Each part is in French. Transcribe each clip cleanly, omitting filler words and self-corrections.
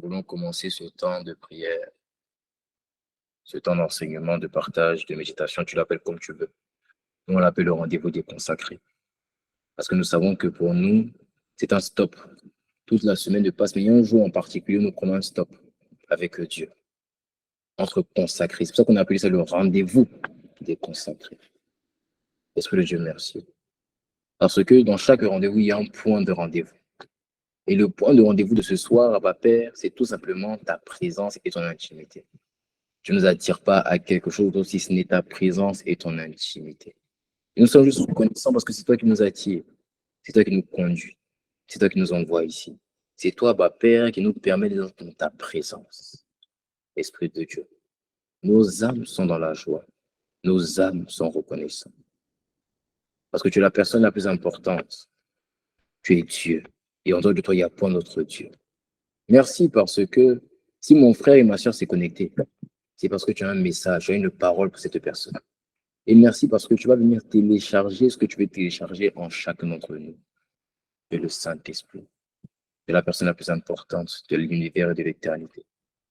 voulons commencer ce temps de prière, ce temps d'enseignement, de partage, de méditation, tu l'appelles comme tu veux. Nous, on l'appelle le rendez-vous des consacrés. Parce que nous savons que pour nous, c'est un stop. Toute la semaine de passe, mais il y a un jour en particulier, nous prenons un stop avec Dieu, entre consacrés. C'est pour ça qu'on a appelé ça le rendez-vous des consacrés. Esprit de Dieu, merci. Parce que dans chaque rendez-vous, il y a un point de rendez-vous. Et le point de rendez-vous de ce soir, Abba Père, c'est tout simplement ta présence et ton intimité. Tu ne nous attires pas à quelque chose d'autre si ce n'est ta présence et ton intimité. Et nous sommes juste reconnaissants parce que c'est toi qui nous attires, c'est toi qui nous conduis, c'est toi qui nous envoie ici. C'est toi, Abba Père, qui nous permet d'être dans ta présence. Esprit de Dieu, nos âmes sont dans la joie, nos âmes sont reconnaissantes. Parce que tu es la personne la plus importante. Tu es Dieu. Et en dehors de toi, il n'y a point d'autre Dieu. Merci parce que si mon frère et ma soeur s'est connecté, c'est parce que tu as un message, tu as une parole pour cette personne. Et merci parce que tu vas venir télécharger ce que tu veux télécharger en chacun d'entre nous. Et le Saint-Esprit, c'est la personne la plus importante de l'univers et de l'éternité.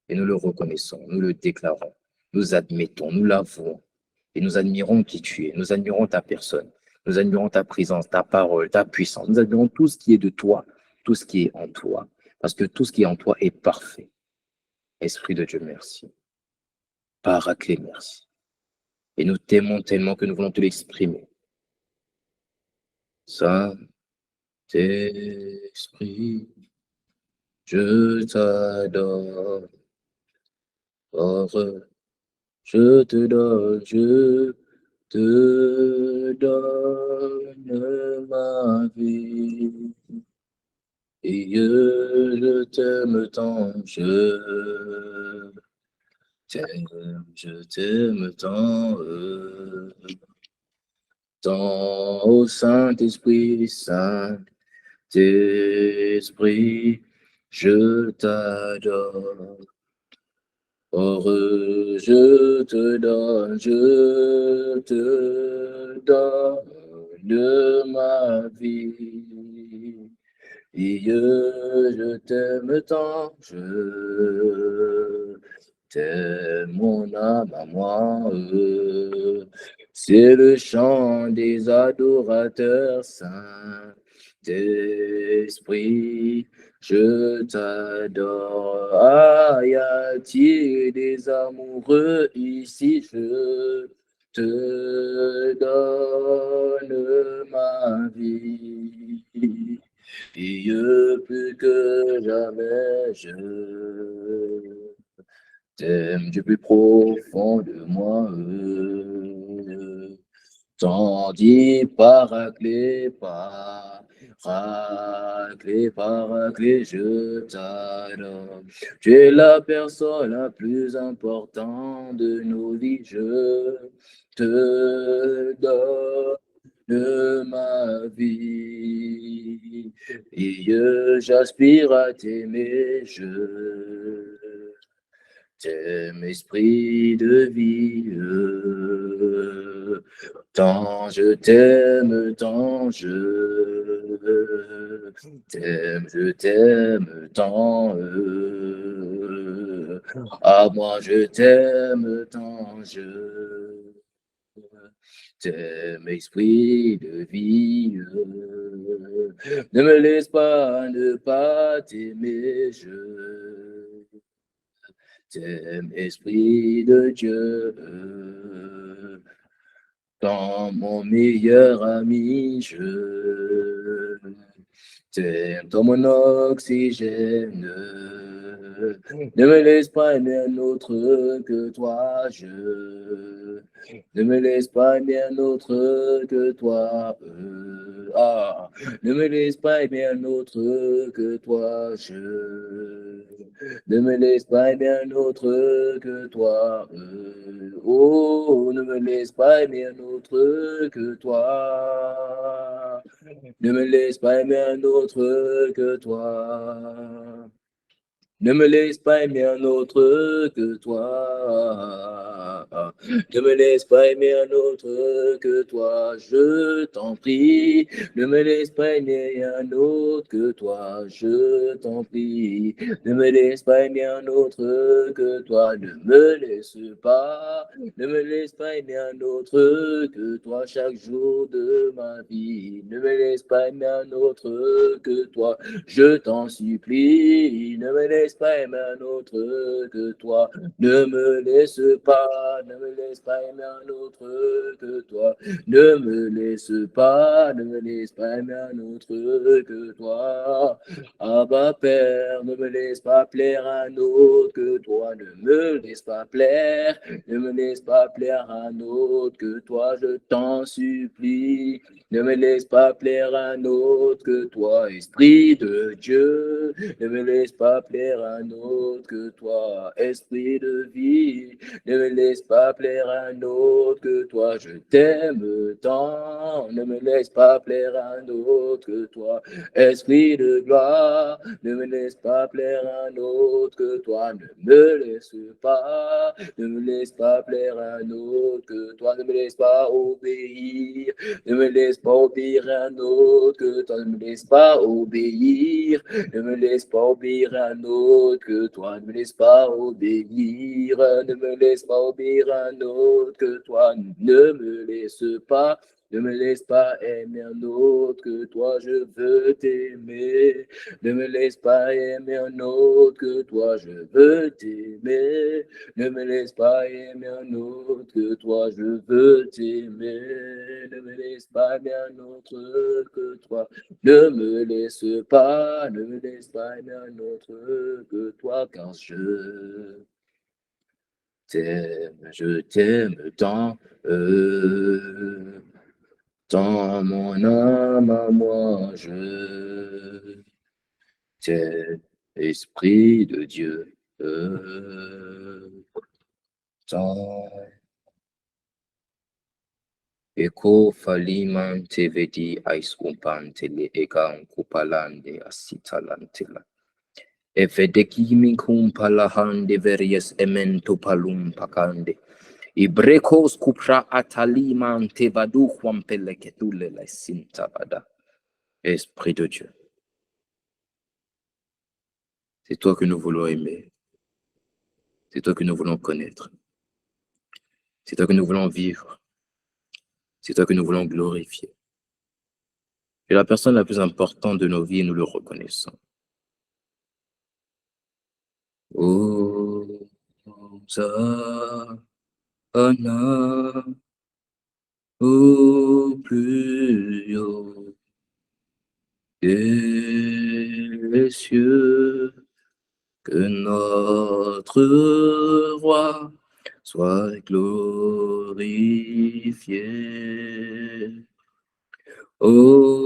Et nous le reconnaissons, nous le déclarons, nous admettons, nous l'avouons. Et nous admirons qui tu es, nous admirons ta personne, nous admirons ta présence, ta parole, ta puissance. Nous admirons tout ce qui est de toi, tout ce qui est en toi. Parce que tout ce qui est en toi est parfait. Esprit de Dieu, merci. Paraclet, merci. Et nous t'aimons tellement que nous voulons te l'exprimer. Saint-Esprit, je t'adore. Je te donne ma vie. Et je t'aime tant, je t'aime tant. Tant au Saint-Esprit, Saint-Esprit, je t'adore. Or, je te donne ma vie. Et je t'aime tant, je t'aime mon âme à moi. C'est le chant des adorateurs, Saint-Esprit. Je t'adore. Ah, y a-t-il des amoureux ici? Je te donne ma vie. Et plus que jamais, je t'aime du plus profond de moi. Tandis paraclet, paraclet, je t'adore. Tu es la personne la plus importante de nos vies, je te donne ma vie. Et j'aspire à t'aimer, je t'aime, esprit de vie. Tant je t'aime, tant je t'aime, tant. À moi je t'aime, tant je t'aime, esprit de vie. Ne me laisse pas ne pas t'aimer, je t'aime, esprit de Dieu. Dans mon meilleur ami, je t'aime, dans mon oxygène. Ne me laisse pas aimer un autre que toi, ne me laisse pas aimer un autre que toi. Ne me laisse pas aimer un autre que toi, ne me laisse pas aimer un autre que toi. Ne me laisse pas aimer un autre que toi. Ne me laisse pas aimer un autre que toi. Ne me laisse pas aimer un autre que toi. Ne me laisse pas aimer un autre que toi, je t'en prie. Ne me laisse pas aimer un autre que toi, je t'en prie. Ne me laisse pas aimer un autre que toi, ne me laisse pas. Ne me laisse pas aimer un autre que toi chaque jour de ma vie. Ne me laisse pas aimer un autre que toi, je t'en supplie. Ne me laisse pas aimer un autre que toi. Ne me laisse pas, ne me laisse pas aimer un autre que toi. Ne me laisse pas, ne me laisse pas aimer un autre que toi. Abba Père, ne me laisse pas plaire à un autre que toi. Ne me laisse pas plaire, ne me laisse pas plaire à un autre que toi. Je t'en supplie. Ne me laisse pas plaire à un autre que toi, Esprit de Dieu. Ne me laisse pas plaire à un autre que toi, Esprit de vie. Ne me laisse pas plaire à un autre que toi, je t'aime tant. Ne me laisse pas plaire à un autre que toi, Esprit de gloire. Ne me laisse pas plaire à un autre que toi, ne me laisse pas. Ne me laisse pas plaire à un autre que toi, ne me laisse pas obéir. Ne me laisse pas obéir à un autre que toi, ne me laisse pas obéir. Ne me laisse pas obéir à un autre que toi, ne me laisse pas obéir. Ne me laisse pas obéir à un autre que toi, ne me laisse pas. Ne me laisse pas aimer un autre que toi, je veux t'aimer. Ne me laisse pas aimer un autre que toi, je veux t'aimer. Ne me laisse pas aimer un autre que toi, je veux t'aimer. Ne me laisse pas aimer un autre que toi. Ne me laisse pas, ne me laisse pas aimer un autre que toi, car je t'aime tant, tant mon âme à moi, je t'aime, Esprit de Dieu, tant. Eko falimante vedi aiskumpante le egan kupalande asitalantela. Evedekimi kumpalahande veries emento palum pakande. Ibrekos kupra atalimante vadu kwampeleketule la sintabada. Esprit de Dieu, c'est toi que nous voulons aimer. C'est toi que nous voulons connaître. C'est toi que nous voulons vivre. C'est toi que nous voulons glorifier. Tu es la personne la plus importante de nos vies et nous le reconnaissons. Hosanna au plus haut des cieux, que notre roi soit glorifié. Hosanna.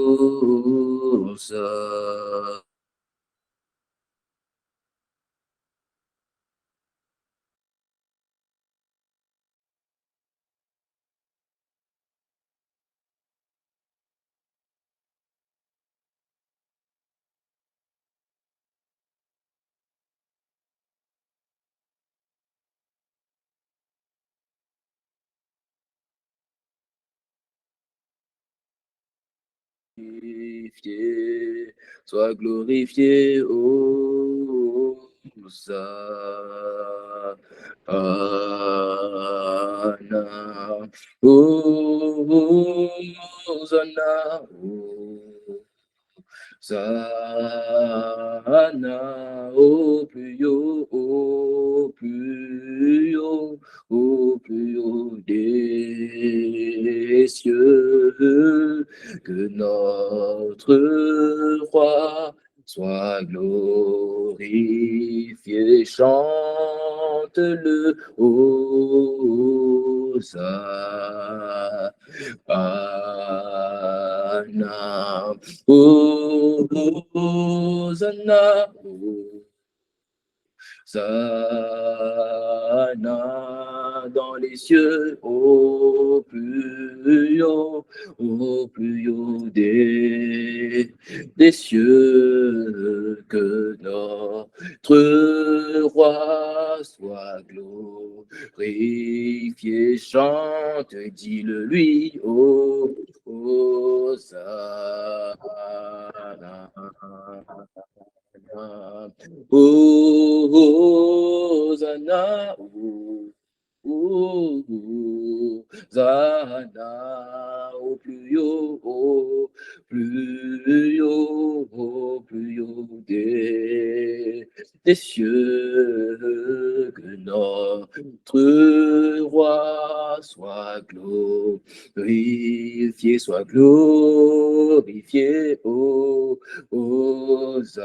Sois glorifié, Hosanna, Hosanna, Hosanna, au plus haut, au plus haut, au plus haut des cieux, que notre roi soit glorifié, chante-le, Hosanna. Hosanna, Hosanna dans les cieux, au plus haut des cieux, que notre roi soit glorifié. Chante, dis-le lui, oh, Hosanna. Hosanna, Hosanna, au plus haut, plus haut des cieux, que notre roi soit glorifié, oh, Hosanna,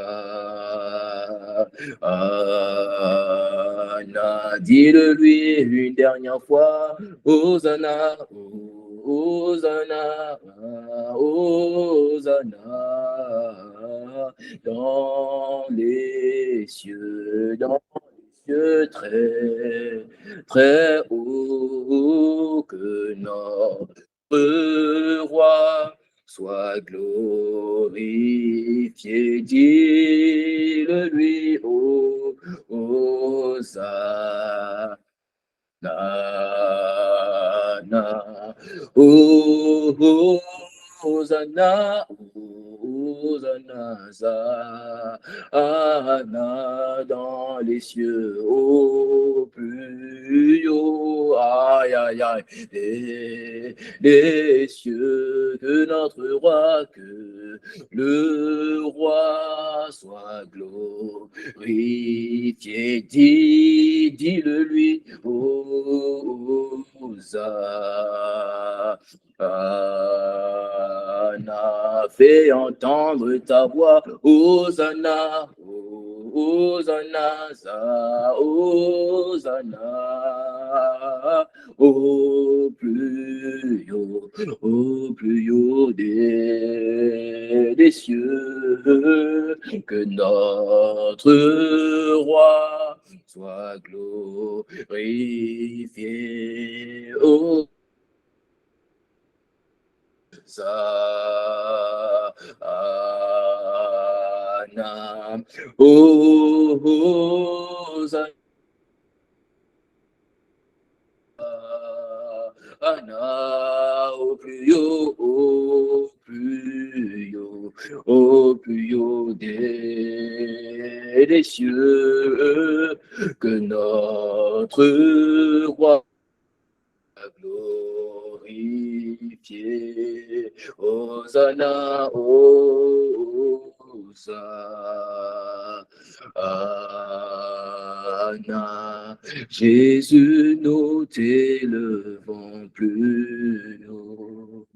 dis-le lui une dernière fois, Hosanna, Hosanna, Hosanna, dans les cieux, très, très haut, que notre roi soit glorifié, dis-le lui, oh, Hosanna, oh, Hosanna, Hosanna, Hosanna, dans les cieux, au plus haut, aïe, aïe, aïe, des cieux, que notre roi, que le roi soit glorifié, dis-le lui, Hosanna, fais entendre ta voix, Hosanna, Hosanna, Hosanna, au plus haut des cieux, que notre roi soit glorifié. Oh, Hosanna, oh, Hosanna, au plus haut, au plus haut des cieux, que notre roi glorifié. Hosanna, Hosanna. Jésus, nous t'élevons plus haut.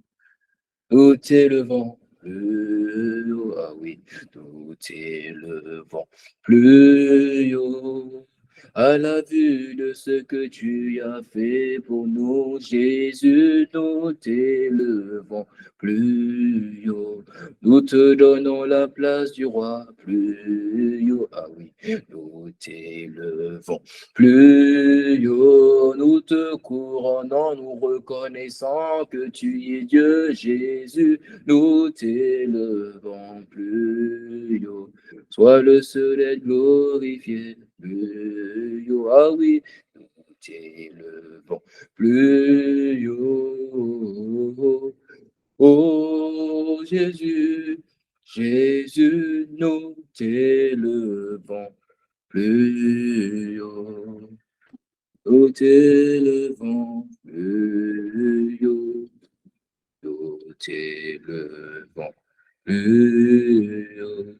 Nous t'élevons plus haut. Ah oui, nous t'élevons plus haut. À la vue de ce que tu as fait pour nous, Jésus, nous t'élevons plus haut. Nous te donnons la place du roi plus haut. Ah oui, nous t'élevons plus haut. Nous te couronnons, nous reconnaissant que tu es Dieu, Jésus. Nous t'élevons plus haut. Sois le seul être glorifié. Plus haut, ah oui, nous t'élevons plus haut. Oh Jésus, Jésus, nous t'élevons plus haut. Nous t'élevons plus haut. Nous t'élevons plus haut.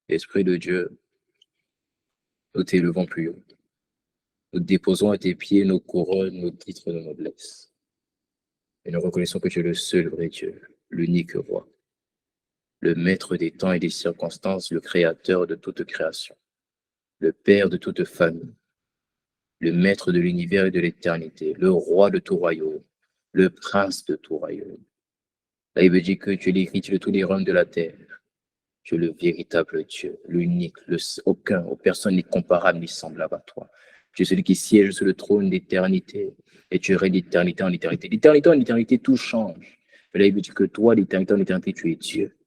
Esprit de Dieu, nous t'élevons plus haut. Nous déposons à tes pieds nos couronnes, nos titres de noblesse. Et nous reconnaissons que tu es le seul vrai Dieu, l'unique roi, le maître des temps et des circonstances, le créateur de toute création, le père de toute famille, le maître de l'univers et de l'éternité, le roi de tout royaume, le prince de tout royaume. La Bible dit que tu es l'héritier de tous les royaumes de la terre. Tu es le véritable Dieu, l'unique, personne n'est comparable ni semblable à toi. Tu es celui qui siège sur le trône d'éternité et tu règnes d'éternité en éternité. D'éternité en éternité, tout change. Mais là, il veut dire que toi, d'éternité en éternité, tu es Dieu.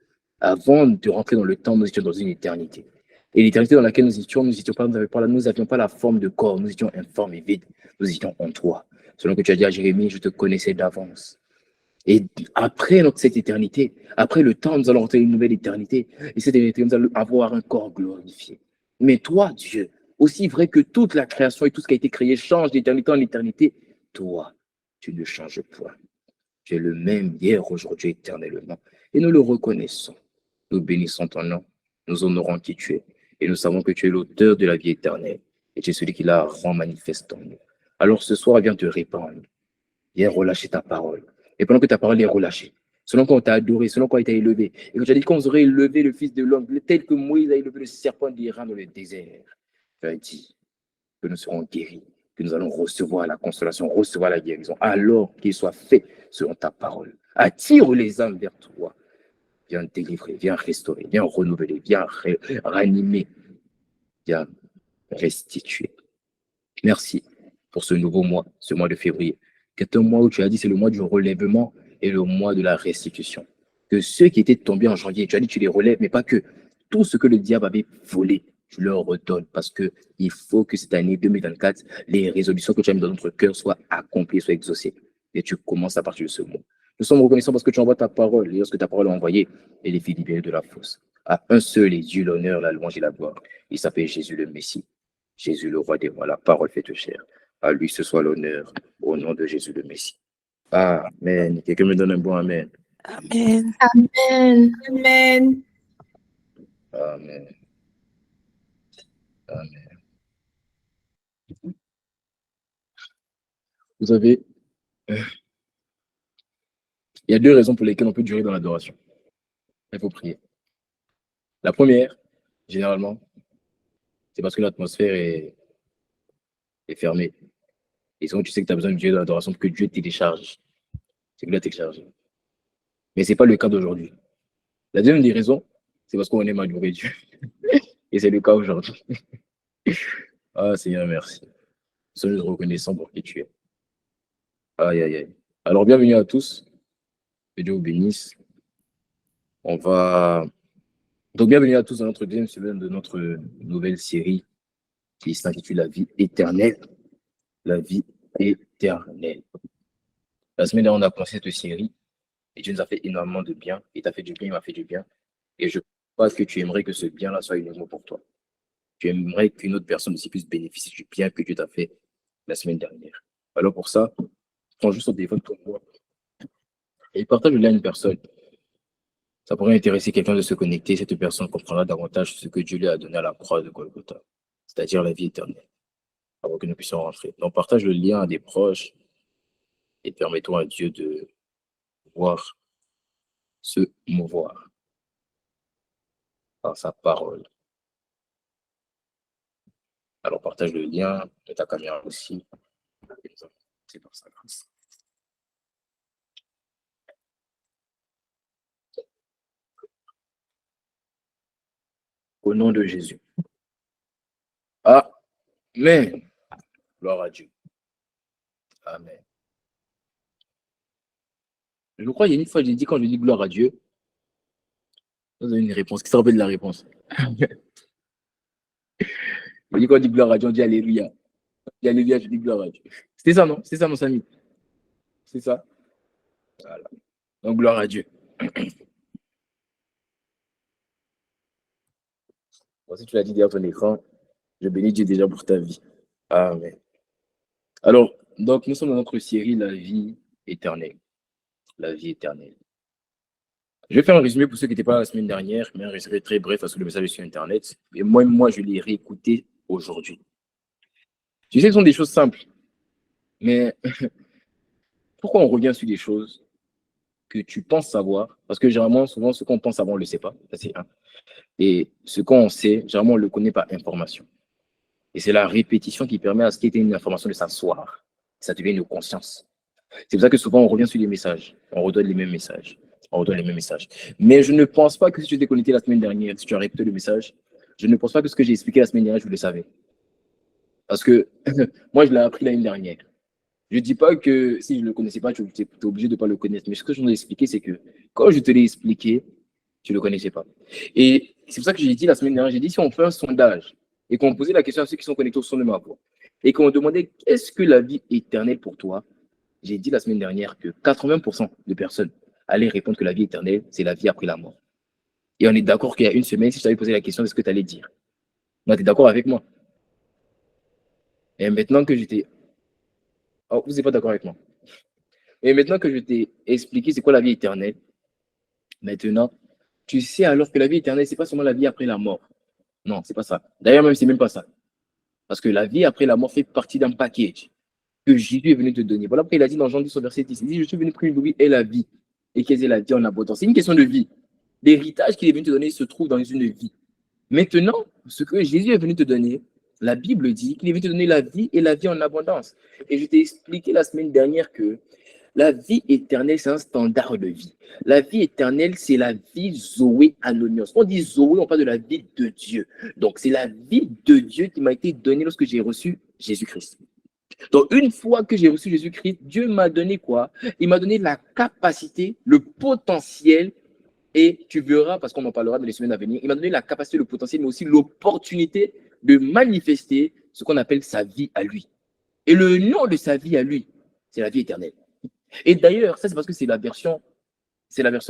Avant de rentrer dans le temps, nous étions dans une éternité. Et l'éternité dans laquelle nous étions pas, nous n'avions pas la forme de corps, nous étions informes et vides. Nous étions en toi. Selon que tu as dit à Jérémie, je te connaissais d'avance. Et après cette éternité, après le temps, nous allons rentrer dans une nouvelle éternité. Et cette éternité, nous allons avoir un corps glorifié. Mais toi, Dieu, aussi vrai que toute la création et tout ce qui a été créé change d'éternité en éternité, toi, tu ne changes point. Tu es le même hier, aujourd'hui, éternellement. Et nous le reconnaissons. Nous bénissons ton nom. Nous honorons qui tu es. Et nous savons que tu es l'auteur de la vie éternelle. Et tu es celui qui la rend manifeste en nous. Alors ce soir, viens te répandre. Viens relâcher ta parole. Et pendant que ta parole est relâchée, selon qu'on t'a adoré, selon qu'on t'a élevé, et que tu as dit qu'on aurait élevé le Fils de l'homme, tel que Moïse a élevé le serpent d'Iran dans le désert, tu as dit que nous serons guéris, que nous allons recevoir la consolation, recevoir la guérison, alors qu'il soit fait selon ta parole. Attire les âmes vers toi. Viens délivrer, viens restaurer, viens renouveler, viens ranimer, viens restituer. Merci pour ce nouveau mois, ce mois de février. C'est un mois où tu as dit c'est le mois du relèvement et le mois de la restitution. Que ceux qui étaient tombés en janvier, tu as dit tu les relèves, mais pas que. Tout ce que le diable avait volé, tu leur redonnes parce qu'il faut que cette année 2024, les résolutions que tu as mises dans notre cœur soient accomplies, soient exaucées. Et tu commences à partir de ce mot. Nous sommes reconnaissants parce que tu envoies ta parole. Et lorsque ta parole est envoyée, elle est fait libérer de la fosse. À un seul est Dieu l'honneur, la louange et la gloire. Il s'appelle Jésus le Messie. Jésus le roi des rois, la parole faite chair. À lui ce soit l'honneur, au nom de Jésus le Messie. Amen. Quelqu'un me donne un bon amen. Amen. Amen. Amen. Amen. Amen. Vous savez, il y a deux raisons pour lesquelles on peut durer dans l'adoration. Il faut prier. La première, généralement, c'est parce que l'atmosphère est fermée. Et sinon, tu sais que tu as besoin de Dieu dans l'adoration pour que Dieu télécharge. C'est que là, télécharge. Mais ce n'est pas le cas d'aujourd'hui. La deuxième des raisons, c'est parce qu'on aime adorer Dieu. Et c'est le cas aujourd'hui. Seigneur, merci. Nous sommes reconnaissants pour qui tu es. Aïe, aïe, aïe. Alors, bienvenue à tous. Que Dieu vous bénisse. Donc, bienvenue à tous dans notre deuxième semaine de notre nouvelle série qui s'intitule La vie éternelle. La vie éternelle. La semaine dernière, on a commencé cette série et Dieu nous a fait énormément de bien. Il t'a fait du bien, il m'a fait du bien. Et je pense que tu aimerais que ce bien-là soit uniquement pour toi. Tu aimerais qu'une autre personne aussi puisse bénéficier du bien que Dieu t'a fait la semaine dernière. Alors pour ça, prends juste ton téléphone pour moi et partage-le à une personne. Ça pourrait intéresser quelqu'un de se connecter. Cette personne comprendra davantage ce que Dieu lui a donné à la croix de Golgotha, c'est-à-dire la vie éternelle, avant que nous puissions rentrer. Donc partage le lien à des proches et permettons à Dieu de pouvoir se mouvoir par sa parole. Alors partage le lien de ta caméra aussi. C'est par sa grâce. Au nom de Jésus. Amen. Gloire à Dieu. Amen. Je crois qu'il y a une fois, j'ai dit, quand je dis gloire à Dieu, vous avez une réponse. Qui se rappelle de la réponse? Je dis quand on dit gloire à Dieu, on dit Alléluia. On dit Alléluia, je dis gloire à Dieu. C'était ça, non? C'est ça, mon ami. C'est ça. Voilà. Donc, gloire à Dieu. Bon, si tu l'as dit derrière ton écran, je bénis Dieu déjà pour ta vie. Amen. Alors, donc, nous sommes dans notre série La vie éternelle. La vie éternelle. Je vais faire un résumé pour ceux qui n'étaient pas là la semaine dernière, mais un résumé très bref parce que le message est sur Internet. Et moi, je l'ai réécouté aujourd'hui. Tu sais, ce sont des choses simples. Mais pourquoi on revient sur des choses que tu penses savoir? Parce que généralement, souvent, ce qu'on pense savoir, on ne le sait pas. Ça, c'est un. Et ce qu'on sait, généralement, on ne le connaît pas information. Et c'est la répétition qui permet à ce qui était une information de s'asseoir. Ça devient une conscience. C'est pour ça que souvent, on revient sur les messages. On redonne les mêmes messages. On reçoit les mêmes messages. Mais je ne pense pas que si tu étais connecté la semaine dernière, si tu as répété le message, je ne pense pas que ce que j'ai expliqué la semaine dernière, je le savais. Parce que moi, je l'ai appris l'année dernière. Je ne dis pas que si je ne le connaissais pas, tu es obligé de ne pas le connaître. Mais ce que je t'ai expliqué, c'est que quand je te l'ai expliqué, tu ne le connaissais pas. Et c'est pour ça que j'ai dit la semaine dernière, j'ai dit si on fait un sondage et qu'on posait la question à ceux qui sont connectés au son de ma voix et qu'on demandait qu'est-ce que la vie éternelle pour toi, j'ai dit la semaine dernière que 80% de personnes allaient répondre que la vie éternelle, c'est la vie après la mort. Et on est d'accord qu'il y a une semaine, si je t'avais posé la question, c'est ce que tu allais dire. Tu es d'accord avec moi? Et maintenant que j'étais. Oh, vous n'êtes pas d'accord avec moi. Et maintenant que je t'ai expliqué c'est quoi la vie éternelle, maintenant, tu sais alors que la vie éternelle, c'est pas seulement la vie après la mort. Non, c'est pas ça. D'ailleurs, même, c'est même pas ça. Parce que la vie après la mort fait partie d'un package que Jésus est venu te donner. Voilà pourquoi il a dit dans Jean 10 au verset 10, il dit, je suis venu pour une vie et la vie. Et qu'elle est la vie en abondance. C'est une question de vie. L'héritage qu'il est venu te donner se trouve dans une vie. Maintenant, ce que Jésus est venu te donner, la Bible dit qu'il est venu te donner la vie et la vie en abondance. Et je t'ai expliqué la semaine dernière que la vie éternelle, c'est un standard de vie. La vie éternelle, c'est la vie Zoé Anonios. On dit Zoé, on parle de la vie de Dieu. Donc, c'est la vie de Dieu qui m'a été donnée lorsque j'ai reçu Jésus-Christ. Donc, une fois que j'ai reçu Jésus-Christ, Dieu m'a donné quoi? Il m'a donné la capacité, le potentiel, et tu verras, parce qu'on en parlera dans les semaines à venir, il m'a donné la capacité, le potentiel, mais aussi l'opportunité de manifester ce qu'on appelle sa vie à lui. Et le nom de sa vie à lui, c'est la vie éternelle. Et d'ailleurs, ça c'est parce que c'est la version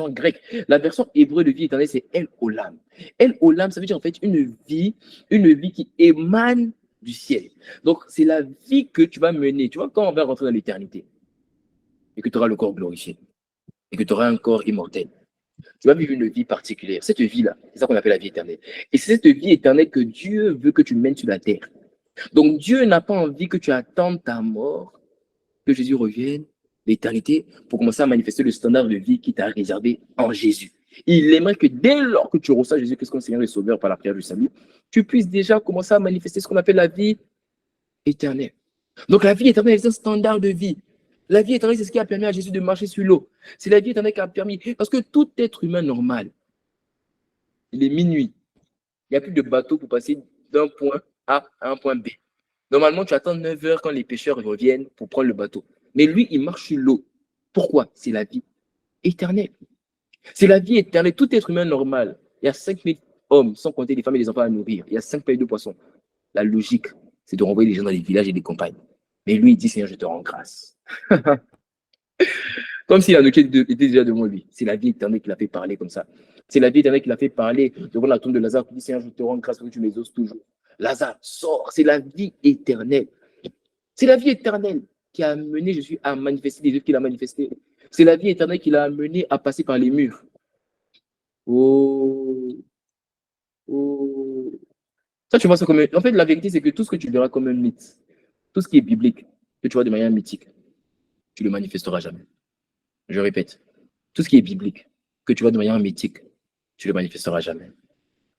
grecque. La version hébreu de vie éternelle, c'est El Olam. El Olam, ça veut dire en fait une vie qui émane du ciel. Donc, c'est la vie que tu vas mener. Tu vois, quand on va rentrer dans l'éternité et que tu auras le corps glorifié et que tu auras un corps immortel, tu vas vivre une vie particulière. Cette vie-là, c'est ça qu'on appelle la vie éternelle. Et c'est cette vie éternelle que Dieu veut que tu mènes sur la terre. Donc, Dieu n'a pas envie que tu attendes ta mort, que Jésus revienne, l'éternité, pour commencer à manifester le standard de vie qui t'a réservé en Jésus. Il aimerait que dès lors que tu reçois Jésus-Christ comme Seigneur et Sauveur par la prière du salut, tu puisses déjà commencer à manifester ce qu'on appelle la vie éternelle. Donc la vie éternelle, c'est un standard de vie. La vie éternelle, c'est ce qui a permis à Jésus de marcher sur l'eau. C'est la vie éternelle qui a permis. Parce que tout être humain normal, il est minuit. Il n'y a plus de bateau pour passer d'un point A à un point B. Normalement, tu attends 9 heures quand les pêcheurs reviennent pour prendre le bateau. Mais lui, il marche sur l'eau. Pourquoi? C'est la vie éternelle. C'est la vie éternelle. Tout être humain normal. Il y a 5000 hommes, sans compter les femmes et les enfants à nourrir. Il y a 5 pailles de poissons. La logique, c'est de renvoyer les gens dans les villages et des campagnes. Mais lui, il dit, Seigneur, je te rends grâce. Comme si la nourriture était déjà devant lui. C'est la vie éternelle qui l'a fait parler comme ça. C'est la vie éternelle qui l'a fait parler devant la tombe de Lazare. Il dit, Seigneur, je te rends grâce parce que tu m'exauces toujours. Lazare, sors. C'est la vie éternelle. C'est la vie éternelle qui a amené Jésus à manifester les œuvres qu'il a manifestées. C'est la vie éternelle qui l'a amené à passer par les murs. Oh, oh. Ça, tu vois ça comme En fait, la vérité, c'est que tout ce que tu verras comme un mythe, tout ce qui est biblique, que tu vois de manière mythique, tu ne le manifesteras jamais. Je répète, tout ce qui est biblique, que tu vois de manière mythique, tu ne le manifesteras jamais.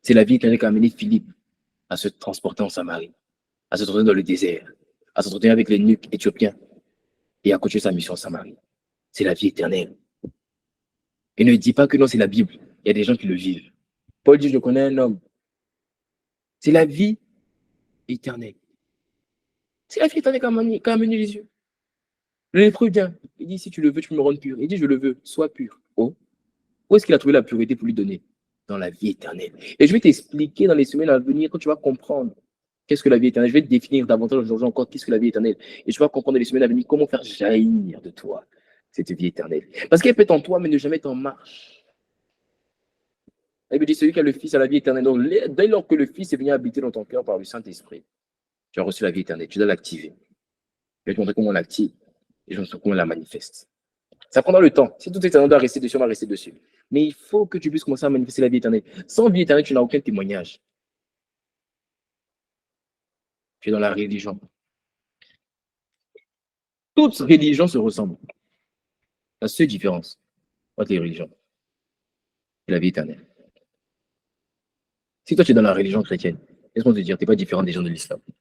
C'est la vie éternelle qui a amené Philippe à se transporter en Samarie, à se trouver dans le désert, à se trouver avec les nuques éthiopiens et à continuer sa mission en Samarie. C'est la vie éternelle. Et ne dis pas que non, c'est la Bible. Il y a des gens qui le vivent. Paul dit, je connais un homme. C'est la vie éternelle. C'est la vie éternelle qu'a amené Jésus. Le lépreux vient. Il dit, si tu le veux, tu peux me rendre pur. Il dit, je le veux, sois pur. Oh. Où est-ce qu'il a trouvé la pureté pour lui donner? Dans la vie éternelle. Et je vais t'expliquer dans les semaines à venir, quand tu vas comprendre qu'est-ce que la vie éternelle. Je vais te définir davantage aujourd'hui encore qu'est-ce que la vie éternelle. Et tu vas comprendre dans les semaines à venir comment faire jaillir de toi cette vie éternelle. Parce qu'elle peut être en toi, mais ne jamais être en marche. Il me dit, celui qui a le Fils a la vie éternelle. Donc, dès lors que le Fils est venu habiter dans ton cœur par le Saint-Esprit, tu as reçu la vie éternelle. Tu dois l'activer. Je vais te montrer comment on l'active et je vais te montrer comment on la manifeste. Ça prendra le temps. Si tout est doit rester dessus, on va rester dessus. Mais il faut que tu puisses commencer à manifester la vie éternelle. Sans vie éternelle, tu n'as aucun témoignage. Tu es dans la religion. Toutes religions se ressemblent. La seule différence entre les religions, c'est la vie éternelle. Si toi, tu es dans la religion chrétienne, laisse-moi te dire, tu n'es pas différent des gens de l'islam. Tu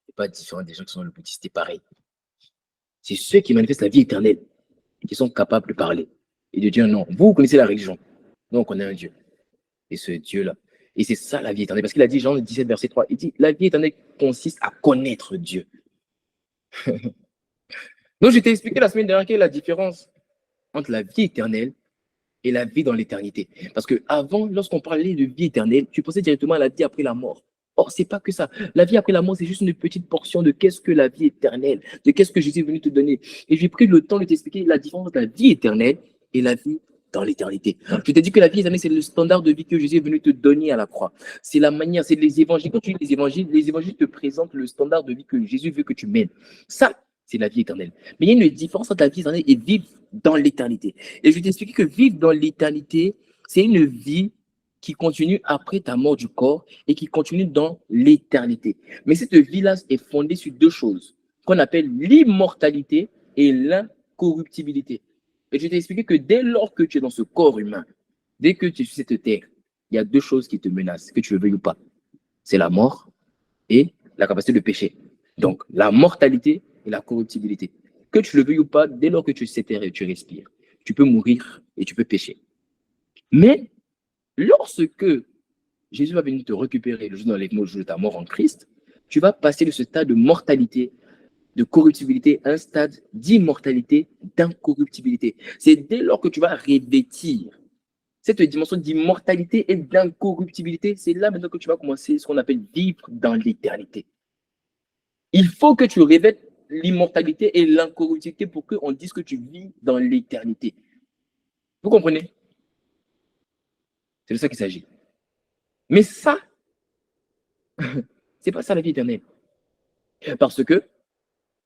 n'es pas différent des gens qui sont dans le bouddhisme, tu es pareil. C'est ceux qui manifestent la vie éternelle qui sont capables de parler. Et de dire non. Vous connaissez la religion. Nous, on connaît un Dieu. Et ce Dieu-là. Et c'est ça la vie éternelle. Parce qu'il a dit, Jean 17, verset 3, il dit, la vie éternelle consiste à connaître Dieu. Donc, je t'ai expliqué la semaine dernière quelle est la différence entre la vie éternelle et la vie dans l'éternité. Parce que avant, lorsqu'on parlait de vie éternelle, tu pensais directement à la vie après la mort. Or, c'est pas que ça. La vie après la mort, c'est juste une petite portion de qu'est-ce que la vie éternelle, de qu'est-ce que Jésus est venu te donner. Et j'ai pris le temps de t'expliquer la différence entre la vie éternelle et la vie dans l'éternité. Je t'ai dit que la vie éternelle, c'est le standard de vie que Jésus est venu te donner à la croix. C'est la manière, c'est les évangiles. Quand tu lis les évangiles te présentent le standard de vie que Jésus veut que tu mènes. Ça, c'est la vie éternelle. Mais il y a une différence entre la vie éternelle et vivre dans l'éternité. Et je vais t'expliquer que vivre dans l'éternité, c'est une vie qui continue après ta mort du corps et qui continue dans l'éternité. Mais cette vie-là est fondée sur deux choses qu'on appelle l'immortalité et l'incorruptibilité. Et je t'ai expliqué que dès lors que tu es dans ce corps humain, dès que tu es sur cette terre, il y a deux choses qui te menacent, que tu le veuilles ou pas. C'est la mort et la capacité de pécher. Donc, la mortalité et la corruptibilité. Que tu le veuilles ou pas, dès lors que tu es sur cette terre et tu respires, tu peux mourir et tu peux pécher. Mais lorsque Jésus va venir te récupérer le jour de ta mort en Christ, tu vas passer de ce stade de mortalité, de corruptibilité, à un stade d'immortalité, d'incorruptibilité. C'est dès lors que tu vas revêtir cette dimension d'immortalité et d'incorruptibilité, c'est là maintenant que tu vas commencer ce qu'on appelle vivre dans l'éternité. Il faut que tu revêtes l'immortalité et l'incorruptibilité pour qu'on dise que tu vis dans l'éternité. Vous comprenez? C'est de ça qu'il s'agit. Mais ça, c'est pas ça la vie éternelle. Parce que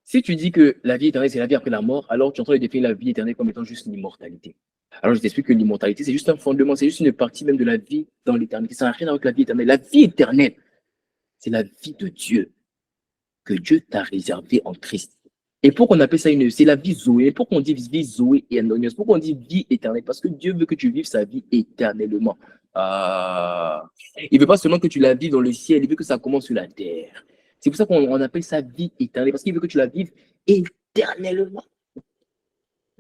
si tu dis que la vie éternelle, c'est la vie après la mort, alors tu es en train de définir la vie éternelle comme étant juste l'immortalité. Alors je t'explique que l'immortalité, c'est juste un fondement, c'est juste une partie même de la vie dans l'éternité. Ça n'a rien à voir avec la vie éternelle. La vie éternelle, c'est la vie de Dieu que Dieu t'a réservée en Christ. Et pourquoi on appelle ça c'est la vie Zoé. Pourquoi on dit vie Zoé et anonymeuse? Pourquoi on dit vie éternelle? Parce que Dieu veut que tu vives sa vie éternellement. Il ne veut pas seulement que tu la vives dans le ciel, il veut que ça commence sur la terre. C'est pour ça qu'on appelle ça vie éternelle, parce qu'il veut que tu la vives éternellement.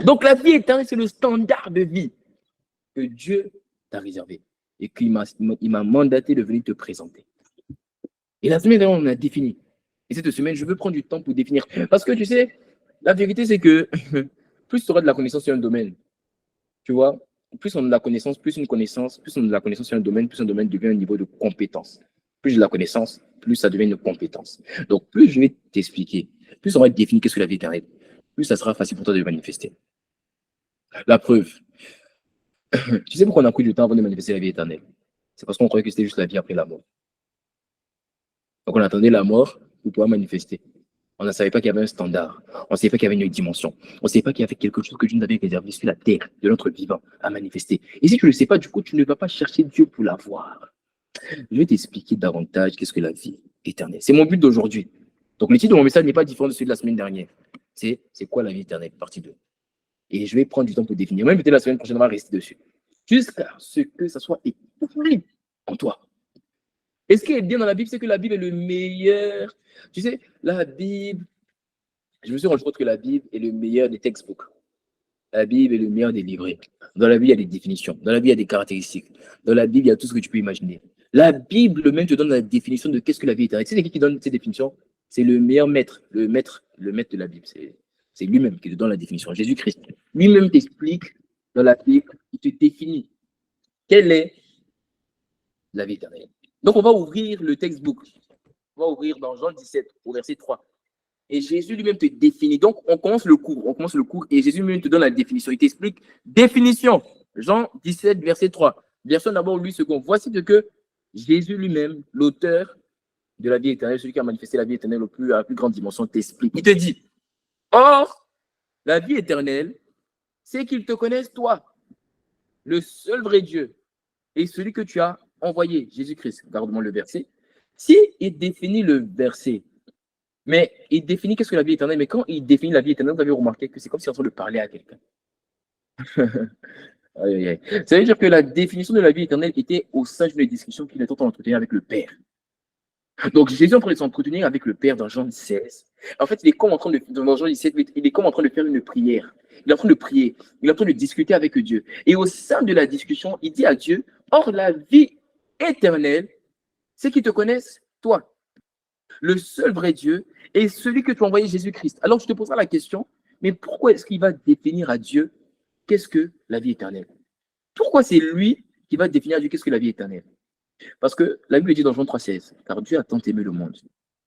Donc la vie éternelle, c'est le standard de vie que Dieu t'a réservé et qu'il m'a mandaté de venir te présenter. Et la semaine dernière, on a défini. Et cette semaine, je veux prendre du temps pour définir. Parce que tu sais, la vérité, c'est que plus tu auras de la connaissance sur un domaine, tu vois, plus on a de la connaissance, plus on a de la connaissance sur un domaine, plus un domaine devient un niveau de compétence. Plus j'ai de la connaissance, plus ça devient une compétence. Donc, plus je vais t'expliquer, plus on va définir qu'est-ce que la vie éternelle, plus ça sera facile pour toi de manifester. La preuve. Tu sais pourquoi on a pris du temps avant de manifester la vie éternelle? C'est parce qu'on croyait que c'était juste la vie après la mort. Donc, on attendait la mort pour pouvoir manifester. On ne savait pas qu'il y avait un standard. On ne savait pas qu'il y avait une dimension. On ne savait pas qu'il y avait quelque chose que Dieu nous avait réservé sur la terre, de notre vivant, à manifester. Et si tu ne le sais pas, du coup, tu ne vas pas chercher Dieu pour l'avoir. Je vais t'expliquer davantage qu'est-ce que la vie éternelle. C'est mon but d'aujourd'hui. Donc, le titre de mon message n'est pas différent de celui de la semaine dernière. C'est quoi la vie éternelle, partie 2. Et je vais prendre du temps pour définir. Même peut-être la semaine prochaine, on va rester dessus. Jusqu'à ce que ça soit éprouvé en toi. Et ce qui est bien dans la Bible, c'est que la Bible est le meilleur. Tu sais, la Bible, je me suis rendu compte que la Bible est le meilleur des textbooks. La Bible est le meilleur des livrets. Dans la Bible, il y a des définitions. Dans la Bible, il y a des caractéristiques. Dans la Bible, il y a tout ce que tu peux imaginer. La Bible même te donne la définition de qu'est-ce que la vie éternelle. Tu sais qui donne ces définitions? C'est le meilleur maître, le maître de la Bible. C'est lui-même qui te donne la définition. Jésus-Christ. Lui-même t'explique dans la Bible, il te définit quelle est la vie éternelle. Donc, on va ouvrir le textbook. On va ouvrir dans Jean 17, au verset 3. Et Jésus lui-même te définit. Donc, on commence le cours et Jésus lui-même te donne la définition. Il t'explique définition. Jean 17, verset 3. Version d'abord, lui, second. Voici ce que Jésus lui-même, l'auteur de la vie éternelle, celui qui a manifesté la vie éternelle à la plus grande dimension, t'explique. Il te dit, or, la vie éternelle, c'est qu'ils te connaissent, toi, le seul vrai Dieu, et celui que tu as envoyé, Jésus-Christ. Garde-moi le verset. Si il définit le verset, mais il définit qu'est-ce que la vie éternelle, mais quand il définit la vie éternelle, vous avez remarqué que c'est comme s'il est en train de parler à quelqu'un. Ça veut dire que la définition de la vie éternelle était au sein d'une discussion qu'il est en train d'entretenir avec le Père. Donc, Jésus est en train de s'entretenir avec le Père dans Jean 16. En fait, il est comme en train de, dans Jean 17, il est comme en train de faire une prière. Il est en train de prier. Il est en train de discuter avec Dieu. Et au sein de la discussion, il dit à Dieu, or la vie éternelle, c'est qu'ils te connaissent, toi, le seul vrai Dieu, et celui que tu as envoyé, Jésus-Christ. Alors, je te poserai la question, mais pourquoi est-ce qu'il va définir à Dieu qu'est-ce que la vie éternelle? Pourquoi c'est lui qui va définir à Dieu qu'est-ce que la vie éternelle? Parce que la Bible dit dans Jean 3,16, car Dieu a tant aimé le monde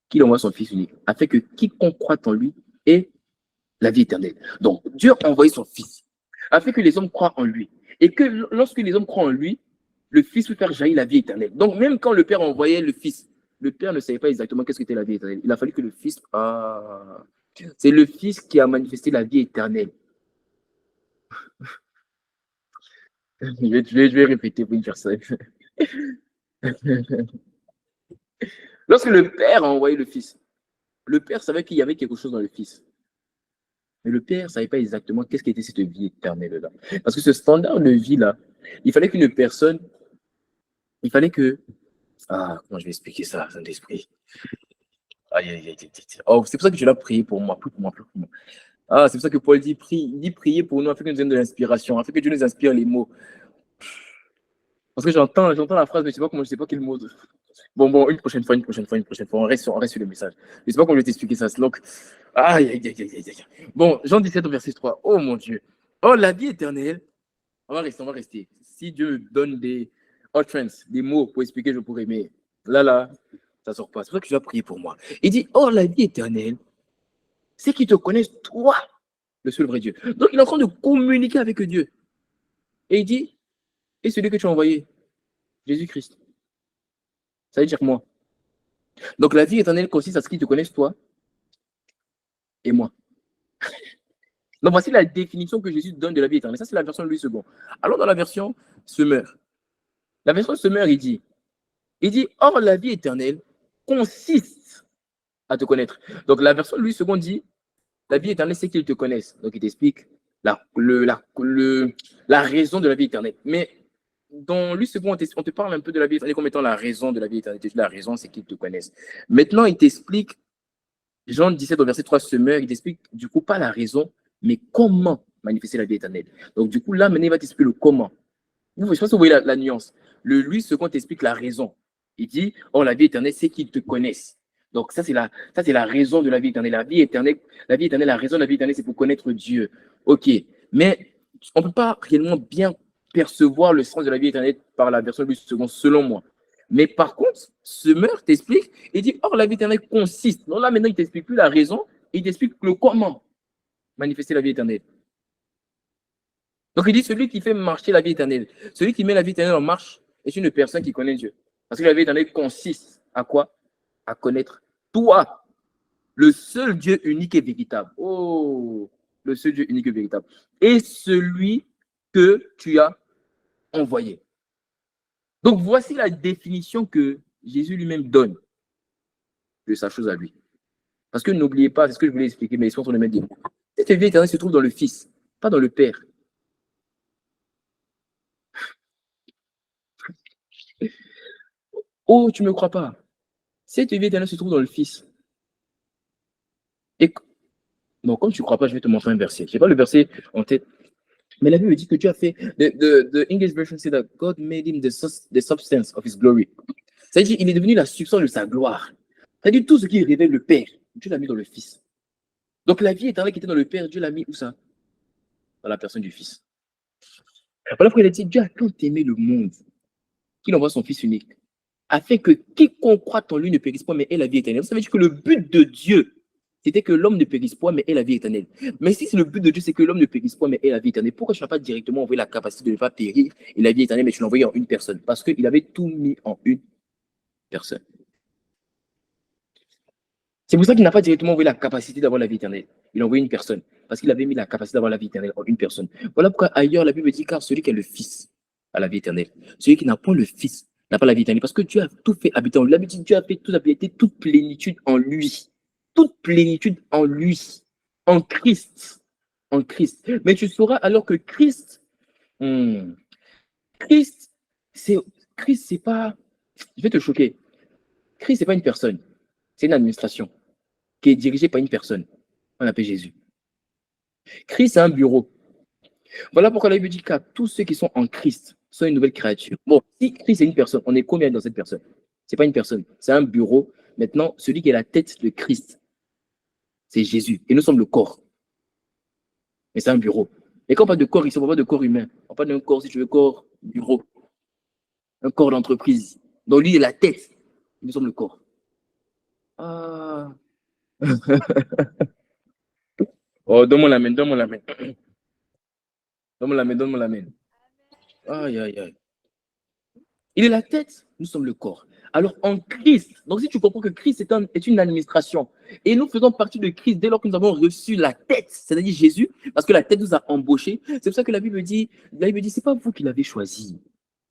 qu'il envoie son Fils unique, afin que quiconque croit en lui ait la vie éternelle. Donc, Dieu a envoyé son Fils, afin que les hommes croient en lui. Et que lorsque les hommes croient en lui, le Fils peut faire jaillir la vie éternelle. Donc, même quand le Père envoyait le Fils, le Père ne savait pas exactement qu'est-ce qu'était la vie éternelle. Il a fallu que le Fils... Ah, c'est le Fils qui a manifesté la vie éternelle. Je vais répéter pour une personne. Lorsque le Père a envoyé le Fils, le Père savait qu'il y avait quelque chose dans le Fils. Mais le Père ne savait pas exactement qu'est-ce qu'était cette vie éternelle-là. Parce que ce standard de vie-là, il fallait qu'une personne, il fallait que... Ah, comment je vais expliquer ça, Saint-Esprit? Aïe, aïe, aïe, aïe. Oh, c'est pour ça que tu l'as prié pour moi, plus pour moi, plus pour moi. Ah, c'est pour ça que Paul dit, prie, il dit prier pour nous afin que nous ayons de l'inspiration, afin que Dieu nous inspire les mots. Parce que j'entends la phrase, mais je ne sais pas quel mot. Bon, une prochaine fois. On reste sur le message. Je ne sais pas comment je vais t'expliquer ça. Donc, aïe, aïe, aïe, aïe, aïe. Bon, Jean 17 au verset 3. Oh mon Dieu. Oh, la vie éternelle. On va rester. Si Dieu me donne des utterances, des mots pour expliquer, je pourrais. Mais là, ça ne sort pas. C'est pour ça que je dois prier pour moi. Il dit, oh, la vie éternelle, c'est qu'ils te connaissent, toi, le seul vrai Dieu. Donc, il est en train de communiquer avec Dieu. Et il dit, et celui que tu as envoyé, Jésus-Christ. Ça veut dire moi. Donc, la vie éternelle consiste à ce qu'ils te connaissent, toi et moi. Donc, voici la définition que Jésus donne de la vie éternelle. Ça, c'est la version Louis II. Alors, dans la version Semeur, la version Semeur, il dit, or, la vie éternelle consiste à te connaître. Donc, la version Louis II dit, la vie éternelle, c'est qu'ils te connaissent. Donc, il t'explique la raison de la vie éternelle. Mais dans Louis II, on te parle un peu de la vie éternelle comme étant la raison de la vie éternelle. La raison, c'est qu'ils te connaissent. Maintenant, il t'explique, Jean 17 au verset 3 Semeur, il t'explique du coup pas la raison, mais comment manifester la vie éternelle. Donc, du coup, là, maintenant, il va t'expliquer le comment. Je ne sais pas si vous voyez la nuance. Le Louis II t'explique la raison. Il dit, oh, la vie éternelle, c'est qu'ils te connaissent. Donc, ça, c'est la raison de la vie éternelle. La vie éternelle, la raison de la vie éternelle, c'est pour connaître Dieu. OK. Mais on ne peut pas réellement bien percevoir le sens de la vie éternelle par la version Louis II, selon moi. Mais par contre, Semeur t'explique, il dit, or, la vie éternelle consiste. Donc là, maintenant, il ne t'explique plus la raison, il t'explique le comment manifester la vie éternelle. Donc, il dit, celui qui fait marcher la vie éternelle, celui qui met la vie éternelle en marche, est une personne qui connaît Dieu. Parce que la vie éternelle consiste à quoi? À connaître toi, le seul Dieu unique et véritable. Oh, le seul Dieu unique et véritable. Et celui que tu as envoyé. Donc, voici la définition que Jésus lui-même donne de sa chose à lui. Parce que n'oubliez pas, c'est ce que je voulais expliquer, mais ils sont les mêmes mots. Cette vie éternelle se trouve dans le Fils, pas dans le Père. Oh, tu ne me crois pas. Cette vie éternelle se trouve dans le Fils. Et bon, comme tu ne crois pas, je vais te montrer un verset. Je n'ai pas le verset en tête. Mais la Bible dit que Dieu a fait. The English version says that God made him the substance of his glory. Ça veut dire qu'il est devenu la substance de sa gloire. Ça veut dire tout ce qui révèle le Père, Dieu l'a mis dans le Fils. Donc la vie éternelle qui était dans le Père, Dieu l'a mis où ça? Dans la personne du Fils. Voilà pourquoi il a dit Dieu a tant aimé le monde qu'il envoie son Fils unique, afin que quiconque croit en lui ne périsse pas, mais ait la vie éternelle. Ça veut dire que le but de Dieu, c'était que l'homme ne périsse pas, mais ait la vie éternelle. Mais si c'est le but de Dieu, c'est que l'homme ne périsse pas, mais ait la vie éternelle, pourquoi tu n'as pas directement envoyé la capacité de ne pas périr et la vie éternelle, mais tu l'as envoyé en une personne? Parce qu'il avait tout mis en une personne. C'est pour ça qu'il n'a pas directement envoyé la capacité d'avoir la vie éternelle. Il a envoyé une personne. Parce qu'il avait mis la capacité d'avoir la vie éternelle en une personne. Voilà pourquoi ailleurs la Bible dit car celui qui est le Fils a la vie éternelle. Celui qui n'a pas le Fils n'a pas la vie éternelle. Parce que Dieu a tout fait habiter en lui. La Bible dit Dieu a fait toute habileté, toute plénitude en lui. Toute plénitude en lui. En Christ. En Christ. Mais tu sauras alors que Christ, Christ, c'est pas. Je vais te choquer. Christ, ce n'est pas une personne. C'est une administration qui est dirigée par une personne. On l'appelle Jésus. Christ, c'est un bureau. Voilà pourquoi la Bible dit qu'à tous ceux qui sont en Christ sont une nouvelle créature. Bon, si Christ est une personne, on est combien dans cette personne? Ce n'est pas une personne, c'est un bureau. Maintenant, celui qui est la tête de Christ, c'est Jésus. Et nous sommes le corps. Mais c'est un bureau. Et quand on parle de corps, ici, on ne parle pas de corps humain. On parle d'un corps, si tu veux, corps bureau. Un corps d'entreprise. Donc lui est la tête. Nous sommes le corps. Ah. Oh, donne-moi la main, donne-moi la main. Donne-moi la main, donne-moi la main. Aïe, aïe, aïe. Il est la tête, nous sommes le corps. Alors en Christ, donc si tu comprends que Christ est une administration, et nous faisons partie de Christ dès lors que nous avons reçu la tête, c'est-à-dire Jésus, parce que la tête nous a embauchés, c'est pour ça que la Bible dit, c'est pas vous qui l'avez choisi.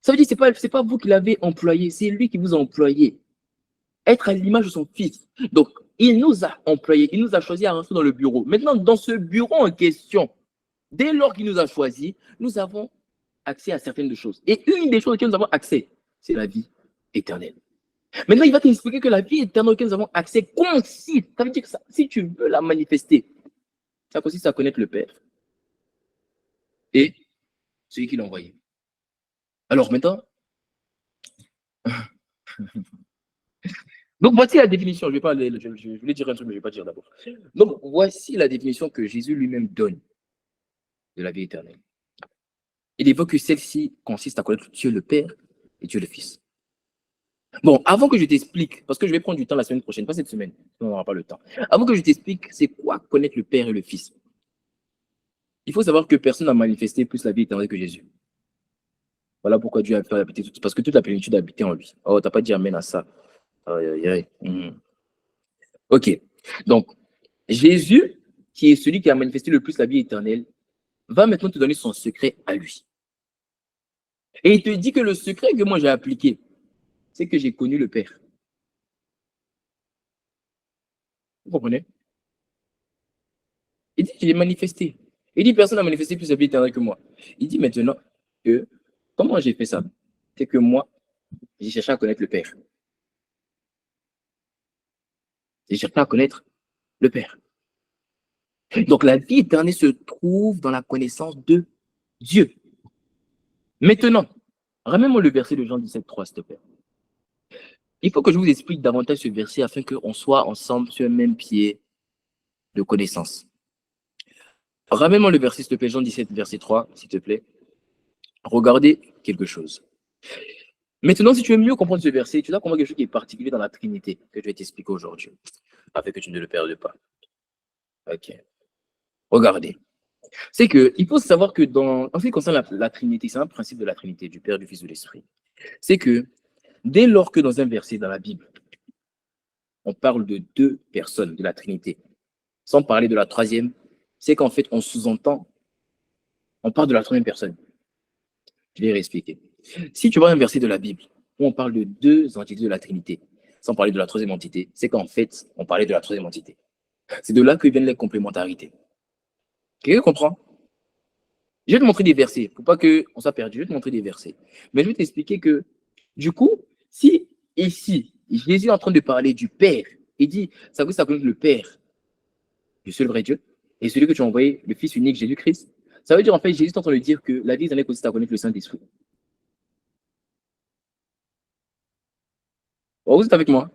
Ça veut dire, c'est pas vous qui l'avez employé, c'est lui qui vous a employé. Être à l'image de son fils. Donc, il nous a employés, il nous a choisi à rentrer dans le bureau. Maintenant, dans ce bureau en question, dès lors qu'il nous a choisis, nous avons accès à certaines choses. Et une des choses auxquelles nous avons accès, c'est la vie éternelle. Maintenant, il va t'expliquer que la vie éternelle auquel nous avons accès consiste. Ça veut dire que ça, si tu veux la manifester, ça consiste à connaître le Père et celui qui l'a envoyé. Alors maintenant, donc voici la définition. Je voulais dire un truc, mais je ne vais pas dire d'abord. Donc voici la définition que Jésus lui-même donne de la vie éternelle. Il évoque que celle-ci consiste à connaître Dieu le Père et Dieu le Fils. Bon, avant que je t'explique, parce que je vais prendre du temps la semaine prochaine, pas cette semaine, on n'aura pas le temps. Avant que je t'explique, c'est quoi connaître le Père et le Fils? Il faut savoir que personne n'a manifesté plus la vie éternelle que Jésus. Voilà pourquoi Dieu a fait habiter tout, parce que toute la plénitude a habité en lui. Oh, t'as pas dit amen à ça. Aïe, aïe, aïe. Ok. Donc, Jésus, qui est celui qui a manifesté le plus la vie éternelle, va maintenant te donner son secret à lui. Et il te dit que le secret que moi j'ai appliqué, c'est que j'ai connu le Père. Vous comprenez? Il dit qu'il est manifesté. Il dit personne n'a manifesté plus la vie éternelle que moi. Il dit maintenant que comment j'ai fait ça? C'est que moi, j'ai cherché à connaître le Père. J'ai cherché à connaître le Père. Donc la vie éternelle se trouve dans la connaissance de Dieu. Maintenant, ramène-moi le verset de Jean 17,3, s'il te plaît. Il faut que je vous explique davantage ce verset afin qu'on soit ensemble sur un même pied de connaissance. Ramène-moi le verset, s'il te plaît, Jean 17, verset 3, s'il te plaît. Regardez quelque chose. Maintenant, si tu veux mieux comprendre ce verset, tu dois comprendre quelque chose qui est particulier dans la Trinité, que je vais t'expliquer aujourd'hui, afin que tu ne le perdes pas. Ok. Regardez. C'est qu'il faut savoir que en ce qui concerne la Trinité, c'est un principe de la Trinité, du Père, du Fils, de l'Esprit. C'est que dès lors que dans un verset dans la Bible, on parle de deux personnes de la Trinité, sans parler de la troisième, c'est qu'en fait, on sous-entend, on parle de la troisième personne. Je vais réexpliquer. Si tu vois un verset de la Bible où on parle de deux entités de la Trinité, sans parler de la troisième entité, c'est qu'en fait, on parlait de la troisième entité. C'est de là que viennent les complémentarités. Quelqu'un comprend? Je vais te montrer des versets, pour pas qu'on soit perdu. Je vais te montrer des versets. Mais je vais t'expliquer que, du coup, si ici, Jésus est en train de parler du Père, il dit, ça veut dire le Père, le seul vrai Dieu, et celui que tu as envoyé, le Fils unique Jésus-Christ. Ça veut dire, en fait, Jésus est en train de dire que la vie éternelle consiste à connaître le Saint-Esprit. Oh, vous êtes avec moi?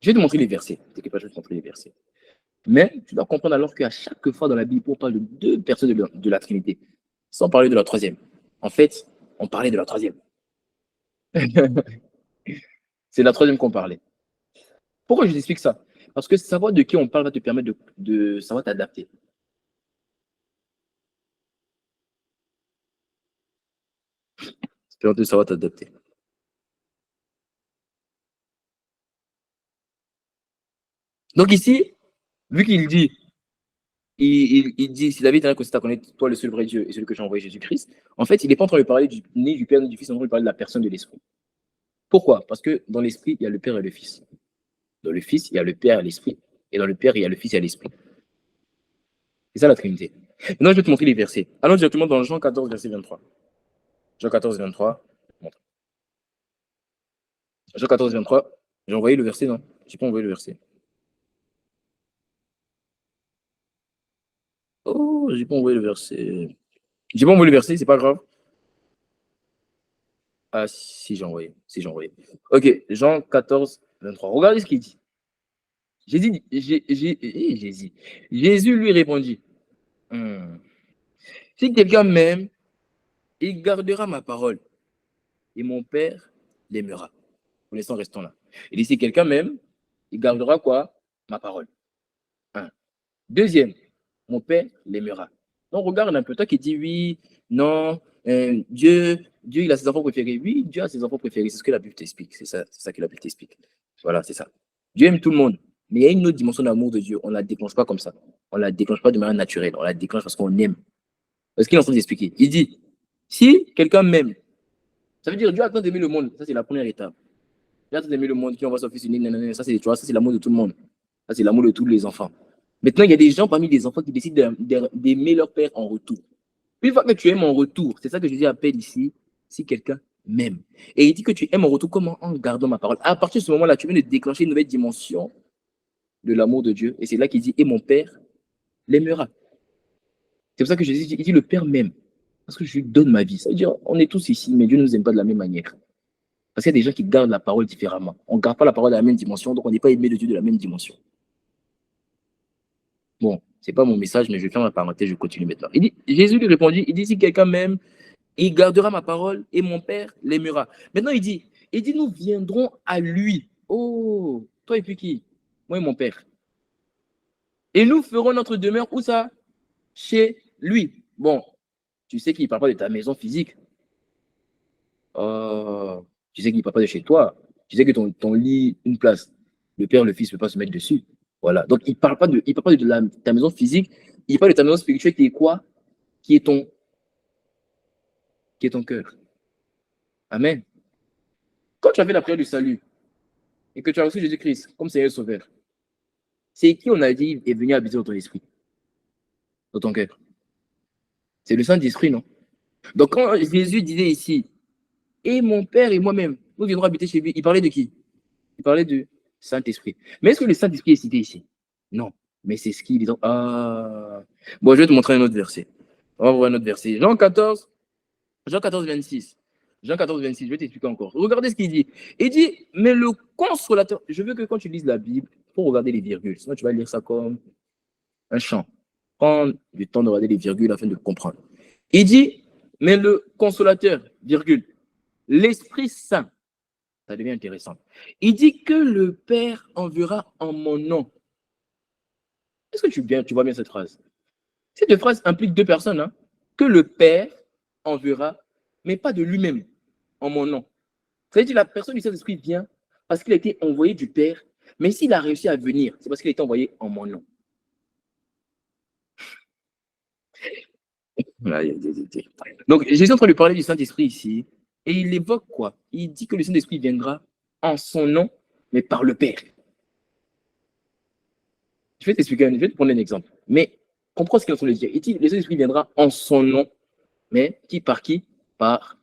Je vais te montrer les versets. T'inquiète pas, je vais te montrer les versets. Mais tu dois comprendre alors qu'à chaque fois dans la Bible, on parle de deux personnes de la Trinité, sans parler de la troisième. En fait, on parlait de la troisième. C'est la troisième qu'on parlait. Pourquoi je t'explique ça? Parce que savoir de qui on parle va te permettre de savoir t'adapter. Ça permet de savoir t'adapter. Donc ici, vu qu'il dit, il dit, si la vie éternelle consiste à connaître toi le seul vrai Dieu et celui que j'ai envoyé Jésus-Christ, en fait, il n'est pas en train de parler ni du Père ni du Fils, il est en train de parler de la personne de l'Esprit. Pourquoi? Parce que dans l'Esprit, il y a le Père et le Fils. Dans le Fils, il y a le Père et l'Esprit. Et dans le Père, il y a le Fils et l'Esprit. C'est ça la Trinité. Maintenant, je vais te montrer les versets. Allons directement dans Jean 14, verset 23. Jean 14, 23. Jean 14, 23. J'ai envoyé le verset, non? J'ai pas envoyé le verset. Oh, j'ai pas envoyé le verset. J'ai pas envoyé le verset, c'est pas grave. Ah, si, j'ai envoyé. Si, j'ai envoyé. Ok, Jean 14, 23. Regardez ce qu'il dit. Jésus lui répondit, Hmm. Si quelqu'un m'aime, il gardera ma parole et mon Père l'aimera. Pour l'instant, restons là. Il dit, si quelqu'un m'aime, il gardera quoi? Ma parole. Un. Deuxième, mon Père l'aimera. Donc, regarde un peu, toi qui dis oui, non, Dieu, il a ses enfants préférés. Oui, Dieu a ses enfants préférés. C'est ce que la Bible t'explique. C'est ça que la Bible t'explique. Voilà, c'est ça. Dieu aime tout le monde. Mais il y a une autre dimension d'amour de Dieu. On ne la déclenche pas comme ça. On ne la déclenche pas de manière naturelle. On la déclenche parce qu'on aime. C'est ce qu'il est en train d'expliquer. Il dit, si quelqu'un m'aime, ça veut dire Dieu attend d'aimer le monde. Ça, c'est la première étape. Dieu attend d'aimer le monde qui envoie son fils unique. Ça, c'est, tu vois, ça, c'est l'amour de tout le monde. Ça, c'est l'amour de tous les enfants. Maintenant, il y a des gens parmi les enfants qui décident d'aimer leur père en retour. Une fois que tu aimes en retour, c'est ça que Jésus appelle ici, si quelqu'un m'aime. Et il dit que tu aimes en retour, comment? En gardant ma parole. À partir de ce moment-là, tu viens de déclencher une nouvelle dimension de l'amour de Dieu. Et c'est là qu'il dit, et mon Père l'aimera. C'est pour ça que Jésus dit, il dit, le Père m'aime. Parce que je lui donne ma vie. Ça veut dire, on est tous ici, mais Dieu ne nous aime pas de la même manière. Parce qu'il y a des gens qui gardent la parole différemment. On ne garde pas la parole de la même dimension, donc on n'est pas aimé de Dieu de la même dimension. Bon, c'est pas mon message, mais je vais faire ma parenthèse, je continue maintenant. Il dit, Jésus lui répondit, il dit, si quelqu'un m'aime, il gardera ma parole et mon Père l'aimera. Maintenant, il dit, nous viendrons à lui. Oh, toi et puis qui? Moi et mon Père. Et nous ferons notre demeure, où ça? Chez lui. Bon, tu sais qu'il ne parle pas de ta maison physique. Tu sais qu'il ne parle pas de chez toi. Tu sais que ton lit, une place. Le Père, le Fils ne peut pas se mettre dessus. Voilà. Donc, il ne parle pas de ta maison physique. Il parle de ta maison spirituelle qui est quoi? Qui est ton cœur. Amen. Quand tu as fait la prière du salut et que tu as reçu Jésus-Christ comme Seigneur et Sauveur, c'est qui on a dit est venu habiter dans ton esprit, dans ton cœur? C'est le Saint-Esprit, non? Donc, quand Jésus disait ici, et mon Père et moi-même, nous viendrons habiter chez lui, il parlait de qui? Il parlait du Saint-Esprit. Mais est-ce que le Saint-Esprit est cité ici? Non. Mais c'est ce qu'il dit. Ah. Bon, je vais te montrer un autre verset. On va voir un autre verset. Jean 14, 26. Jean 14, 26, je vais t'expliquer encore. Regardez ce qu'il dit. Il dit, mais le consolateur, je veux que quand tu lises la Bible, il faut regarder les virgules. Sinon, tu vas lire ça comme un chant. Prends du temps de regarder les virgules afin de comprendre. Il dit, mais le consolateur, virgule, l'Esprit Saint, ça devient intéressant. Il dit que le Père enverra en mon nom. Est-ce que tu vois bien cette phrase? Cette phrase implique deux personnes. Hein? Que le Père enverra, mais pas de lui-même, en mon nom. Ça veut dire que la personne du Saint-Esprit vient parce qu'il a été envoyé du Père, mais s'il a réussi à venir, c'est parce qu'il a été envoyé en mon nom. Donc, Jésus est en train de parler du Saint-Esprit ici, et il évoque quoi? Il dit que le Saint-Esprit viendra en son nom, mais par le Père. Je vais t'expliquer, je vais te prendre un exemple. Mais comprends ce qu'il est en train de dire. Il dit le Saint-Esprit viendra en son nom, mais qui par qui? Par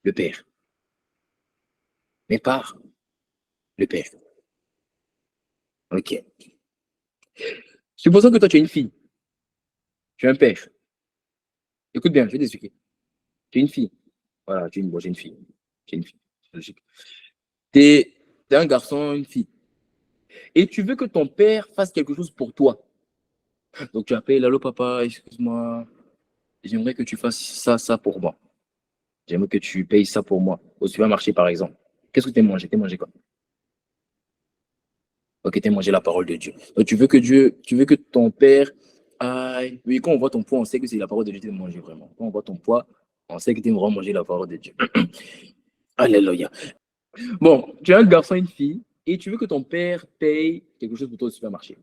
le Père. Mais par le Père. Ok. Supposons que toi, tu es une fille. Tu es un père. Écoute bien, je vais t'expliquer. Tu es une fille. Voilà, j'ai une fille. Tu es une fille. C'est logique. Tu es un garçon, une fille. Et tu veux que ton père fasse quelque chose pour toi. Donc tu appelles, allô papa, excuse-moi, j'aimerais que tu fasses ça pour moi. J'aimerais que tu payes ça pour moi. Au supermarché, par exemple. Qu'est-ce que tu as mangé? Tu as mangé quoi? Ok, tu as mangé la parole de Dieu. Donc tu veux que ton père aille. Oui, quand on voit ton poids, on sait que c'est la parole de Dieu que tu as mangé vraiment. Quand on voit ton poids, on sait que tu aimes vraiment manger la parole de Dieu. Alléluia. Bon, tu es un garçon, une fille, et tu veux que ton père paye quelque chose pour toi au supermarché.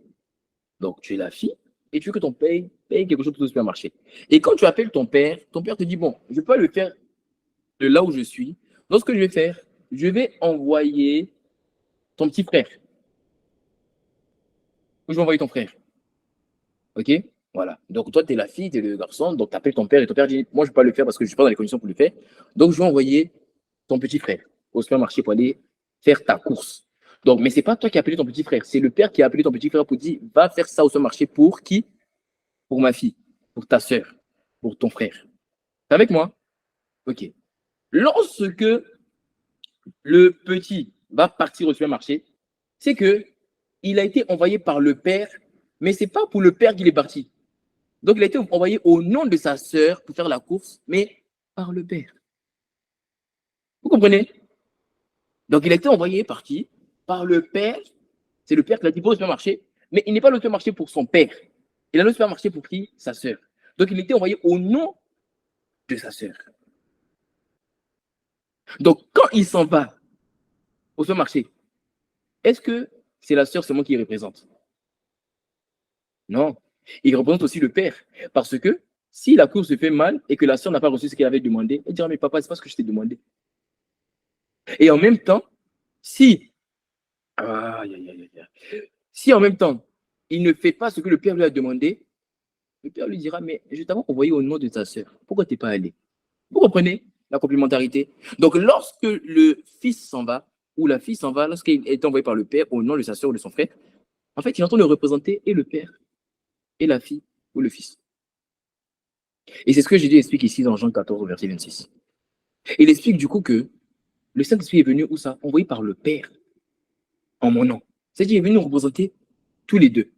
Donc, tu es la fille, et tu veux que ton père paye quelque chose pour toi au supermarché. Et quand tu appelles ton père te dit, bon, je peux le faire de là où je suis. Donc, ce que je vais faire, je vais envoyer ton petit frère. Ou je vais envoyer ton frère. OK? Voilà. Donc, toi, tu es la fille, tu es le garçon, donc tu appelles ton père, et ton père dit, moi, je ne peux pas le faire parce que je ne suis pas dans les conditions pour le faire. Donc, je vais envoyer ton petit frère au supermarché pour aller faire ta course. Donc, mais ce n'est pas toi qui as appelé ton petit frère, c'est le père qui a appelé ton petit frère pour dire, va faire ça au supermarché pour qui? Pour ma fille, pour ta soeur, pour ton frère. T'es avec moi? Ok. Lorsque le petit va partir au supermarché, c'est que il a été envoyé par le père, mais ce n'est pas pour le père qu'il est parti. Donc, il a été envoyé au nom de sa sœur pour faire la course, mais par le père. Vous comprenez? Donc, il a été envoyé par qui? Par le père. C'est le père qui l'a dit, va au supermarché, mais il n'est pas allé au supermarché pour son père. Il a allé au supermarché pour qui? Sa sœur. Donc, il a été envoyé au nom de sa sœur. Donc, quand il s'en va au supermarché, est-ce que c'est la sœur seulement qui représente? Non. Il représente aussi le père. Parce que si la course se fait mal et que la sœur n'a pas reçu ce qu'elle avait demandé, elle dira, mais papa, c'est pas ce que je t'ai demandé. Et en même temps, si en même temps, il ne fait pas ce que le père lui a demandé, le père lui dira, mais je t'avais envoyé au nom de ta sœur. Pourquoi tu n'es pas allé? Vous comprenez la complémentarité? Donc, lorsque le fils s'en va, ou la fille s'en va, lorsqu'il est envoyé par le père au nom de sa sœur ou de son frère, en fait, il entend le représenter et le père, et la fille, ou le fils. Et c'est ce que Jésus explique ici dans Jean 14, verset 26. Il explique du coup que le Saint-Esprit est venu où ça? Envoyé par le Père, en mon nom. C'est-à-dire, il est venu nous représenter tous les deux.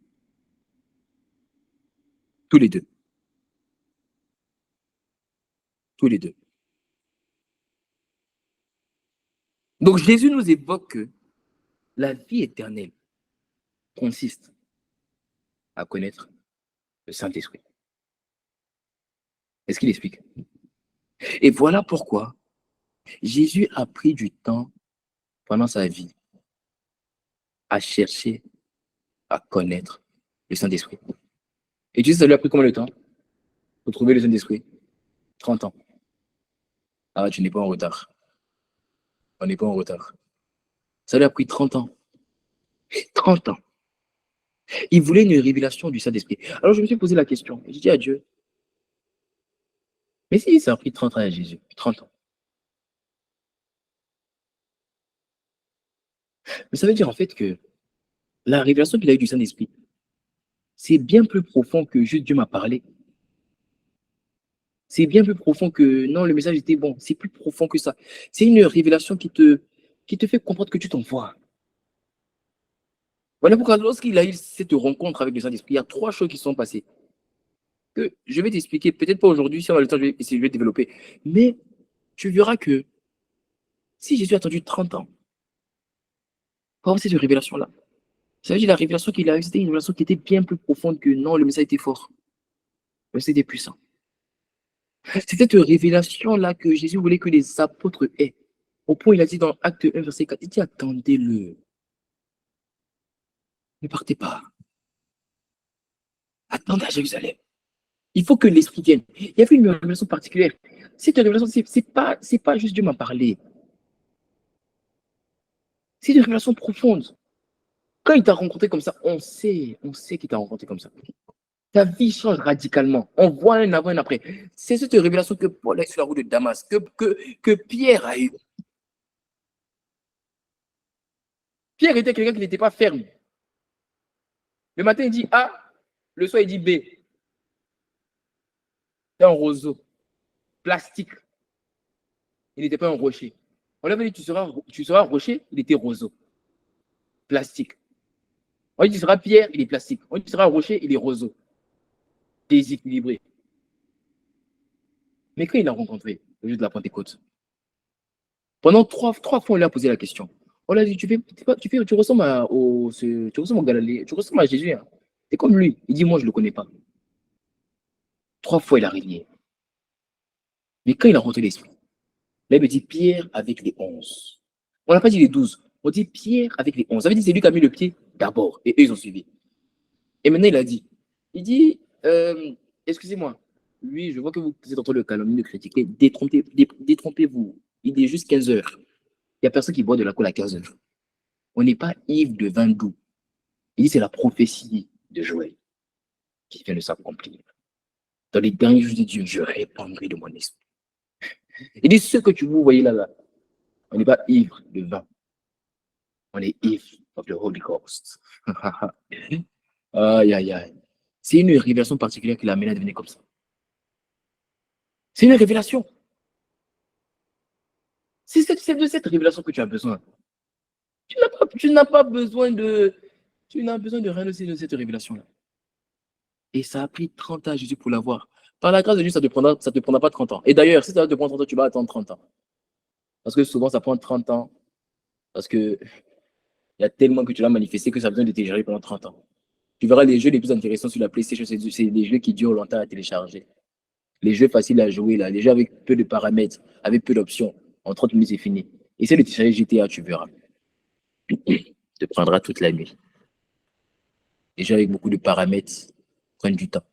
Tous les deux. Tous les deux. Donc Jésus nous évoque que la vie éternelle consiste à connaître le Saint-Esprit. Est-ce qu'il explique? Et voilà pourquoi Jésus a pris du temps pendant sa vie à chercher à connaître le Saint-Esprit. Et tu sais, ça lui a pris combien de temps pour trouver le Saint-Esprit? 30 ans. Ah, tu n'es pas en retard. On n'est pas en retard. Ça lui a pris 30 ans. 30 ans. Il voulait une révélation du Saint-Esprit. Alors je me suis posé la question. J'ai dit à Dieu, mais si ça a pris 30 ans à Jésus, 30 ans. Mais ça veut dire en fait que la révélation qu'il a eue du Saint-Esprit, c'est bien plus profond que juste Dieu m'a parlé. C'est bien plus profond que non, le message était bon. C'est plus profond que ça. C'est une révélation qui te fait comprendre que tu t'envoies. Voilà pourquoi lorsqu'il a eu cette rencontre avec le Saint-Esprit, il y a 3 choses qui sont passées. Que je vais t'expliquer, peut-être pas aujourd'hui, si on a le temps, je vais développer. Mais tu verras que si Jésus a attendu 30 ans pour avoir cette révélation-là, ça veut dire la révélation qu'il a eue, c'était une révélation qui était bien plus profonde que non, le message était fort. Le message était puissant. C'est cette révélation-là que Jésus voulait que les apôtres aient. Au point, il a dit dans Acte 1, verset 4, il dit attendez-le. Ne partez pas. Attendez à Jérusalem. Il faut que l'Esprit vienne. Il y avait une révélation particulière. Cette révélation, c'est pas juste Dieu m'a parlé. C'est une révélation profonde. Quand il t'a rencontré comme ça, on sait qu'il t'a rencontré comme ça. Ta vie change radicalement. On voit un avant et un après. C'est cette révélation que Paul a eu sur la route de Damas, que Pierre a eu. Pierre était quelqu'un qui n'était pas ferme. Le matin, il dit A, le soir, il dit B. C'est un roseau, plastique. Il n'était pas un rocher. On lui avait dit tu seras rocher, il était roseau, plastique. On lui dit tu seras pierre, il est plastique. On lui dit tu seras rocher, il est roseau, déséquilibré. Mais quand il l'a rencontré, le jour de la Pentecôte, pendant trois fois, on lui a posé la question. On lui a dit, tu ressembles au Galilée, tu ressembles à Jésus. Hein. C'est comme lui. Il dit, moi, je ne le connais pas. 3 fois, il a régné. Mais quand il a rencontré l'Esprit, là, il me dit Pierre avec les 11. On n'a pas dit les 12. On dit Pierre avec les 11. Ça veut dire c'est lui qui a mis le pied d'abord. Et eux, ils ont suivi. Et maintenant, il dit, excusez-moi, lui, je vois que vous êtes en train de calomnier, de critiquer. Détrompez-vous. Il est juste 15 heures. Il n'y a personne qui boit de la colle à 15 heures. On n'est pas ivre de vin doux. Il dit c'est la prophétie de Joël qui vient de s'accomplir. Dans les derniers jours de Dieu, je répandrai de mon esprit. Il dit ce que vous voyez là, on n'est pas ivre de vin. On est Eve of the Holy Ghost. Aïe, aïe, aïe. C'est une révélation particulière qui l'amène à devenir comme ça. C'est une révélation. C'est de cette révélation que tu as besoin. Tu n'as pas besoin de. Tu n'as besoin de rien de cette révélation-là. Et ça a pris 30 ans à Jésus pour l'avoir. Par la grâce de Dieu, ça ne te prendra pas 30 ans. Et d'ailleurs, si ça te prend 30 ans, tu vas attendre 30 ans. Parce que souvent, ça prend 30 ans. Parce que il y a tellement que tu l'as manifesté que ça a besoin de télécharger pendant 30 ans. Tu verras les jeux les plus intéressants sur la PlayStation, c'est des jeux qui durent longtemps à télécharger. Les jeux faciles à jouer, là, les jeux avec peu de paramètres, avec peu d'options. En 30 minutes, c'est fini. Essaye de télécharger GTA, tu verras. Ça te prendra toute la nuit. Les jeux avec beaucoup de paramètres prennent du temps.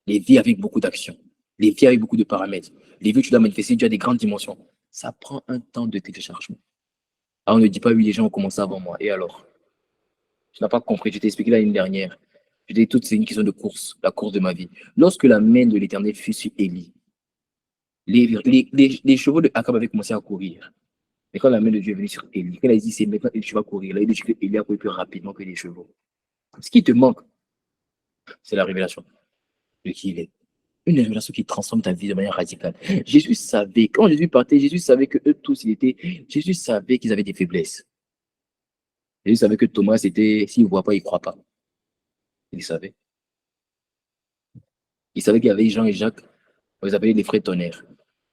Les vies avec beaucoup d'actions. Les vies avec beaucoup de paramètres. Les vies, tu dois manifester, tu as des grandes dimensions. Ça prend un temps de téléchargement. Alors, on ne dit pas, oui, les gens ont commencé avant moi. Et alors? Tu n'as pas compris, je t'ai expliqué l'année dernière. Je t'ai dit, toutes c'est une question de course, la course de ma vie. Lorsque la main de l'Éternel fut sur Élie, les chevaux de Akab avaient commencé à courir. Mais quand la main de Dieu est venue sur Élie, quand il a dit, c'est maintenant que tu vas courir, là, il dit que Élie a couru plus rapidement que les chevaux. Ce qui te manque, c'est la révélation de qui il est. Une révélation qui transforme ta vie de manière radicale. Jésus savait, quand Jésus partait, Jésus savait que eux tous, Jésus savait qu'ils avaient des faiblesses. Jésus savait que Thomas, c'était, s'il ne voit pas, il ne croit pas. Il savait. Il savait qu'il y avait Jean et Jacques, on les appelait les frères tonnerres.